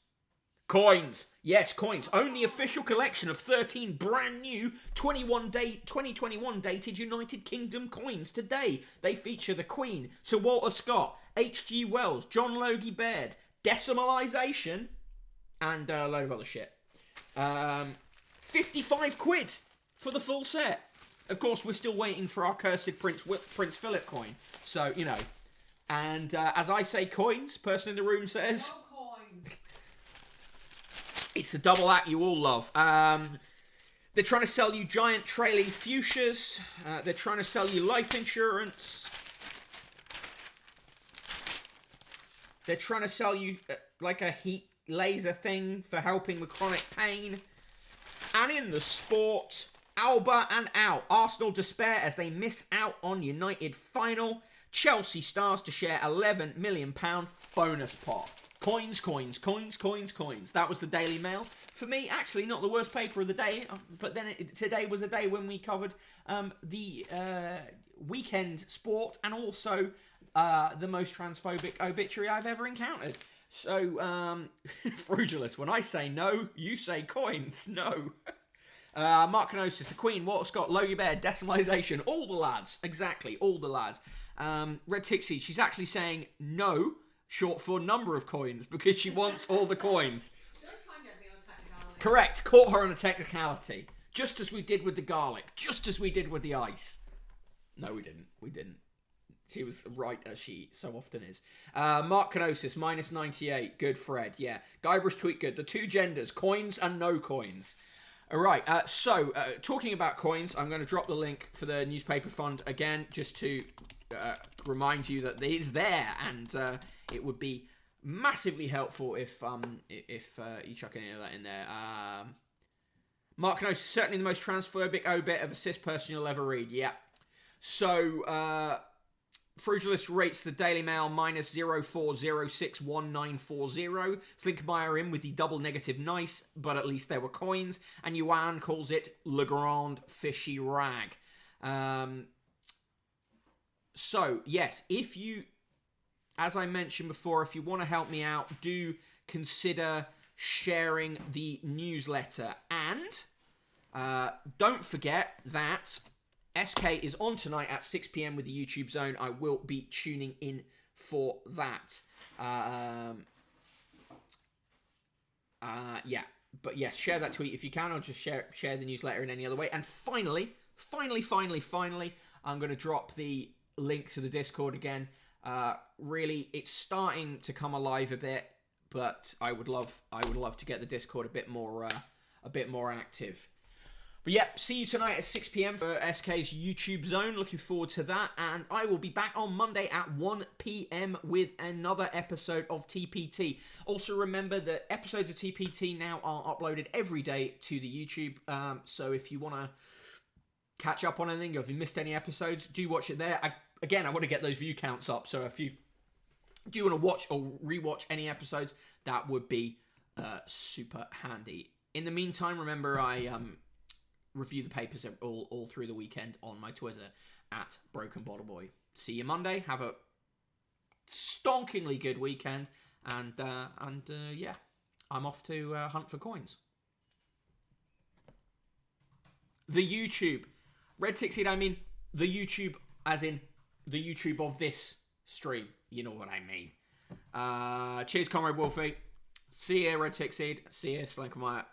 Coins. Yes, coins. Own the official collection of 13 brand new 2021 dated United Kingdom coins today. They feature the Queen, Sir Walter Scott, H.G. Wells, John Logie Baird, decimalisation, and a load of other shit. 55 quid for the full set. Of course, we're still waiting for our cursed Prince Philip coin. So, you know. And as I say coins, person in the room says... No coins. It's the double act you all love. They're trying to sell you giant trailing fuchsias. They're trying to sell you life insurance. They're trying to sell you like a heat laser thing for helping with chronic pain. And in the sport, Alba and out. Arsenal despair as they miss out on United final. Chelsea stars to share £11 million bonus pot. Coins, coins, coins, coins, coins. That was the Daily Mail. For me, actually, not the worst paper of the day. But then today was a day when we covered the weekend sport and also the most transphobic obituary I've ever encountered. So, Frugilus, when I say no, you say coins. No. Mark Canosis, the Queen, Walter Scott, Logie Bear, Decimalisation, all the lads. Exactly, all the lads. Red Tixie, she's actually saying no, short for number of coins, because she wants all the coins. Don't try and get me on a technicality. Correct, caught her on a technicality. Just as we did with the garlic. Just as we did with the ice. No, we didn't. She was right, as she so often is. Mark Canosis, minus 98. Good, Fred. Yeah. Guybrush tweet good. The two genders, coins and no coins. All right. So, talking about coins, I'm going to drop the link for the newspaper fund again, just to remind you that it is there, and it would be massively helpful if you chuck any of that in there. Mark Canosis, certainly the most transphobic obit of a cis person you'll ever read. Yeah. So, Frugilus rates the Daily Mail minus 04061940. Slinkermeyer in with the double negative nice, but at least there were coins. And Yuan calls it Le Grand Fishy Rag. So, yes, if you, as I mentioned before, if you want to help me out, do consider sharing the newsletter. And don't forget that SK is on tonight at 6 p.m. with the YouTube Zone. I will be tuning in for that. Yeah. But yes, share that tweet if you can, or just share the newsletter in any other way. And finally, I'm going to drop the link to the Discord again. Really, it's starting to come alive a bit, but I would love to get the Discord a bit more active. But yep, see you tonight at 6 p.m. for SK's YouTube Zone. Looking forward to that. And I will be back on Monday at 1 p.m. with another episode of TPT. Also remember that episodes of TPT now are uploaded every day to the YouTube. So if you want to catch up on anything, or if you missed any episodes, do watch it there. I want to get those view counts up. So if you do want to watch or rewatch any episodes, that would be super handy. In the meantime, remember I review the papers all through the weekend on my Twitter at Broken Bottle Boy. See you Monday. Have a stonkingly good weekend, and yeah, I'm off to hunt for coins. The YouTube, Red 16. I mean the YouTube, as in the YouTube of this stream. You know what I mean. Cheers, Comrade Wolfie. See ya, Red 16. See ya, Slinkermeyer.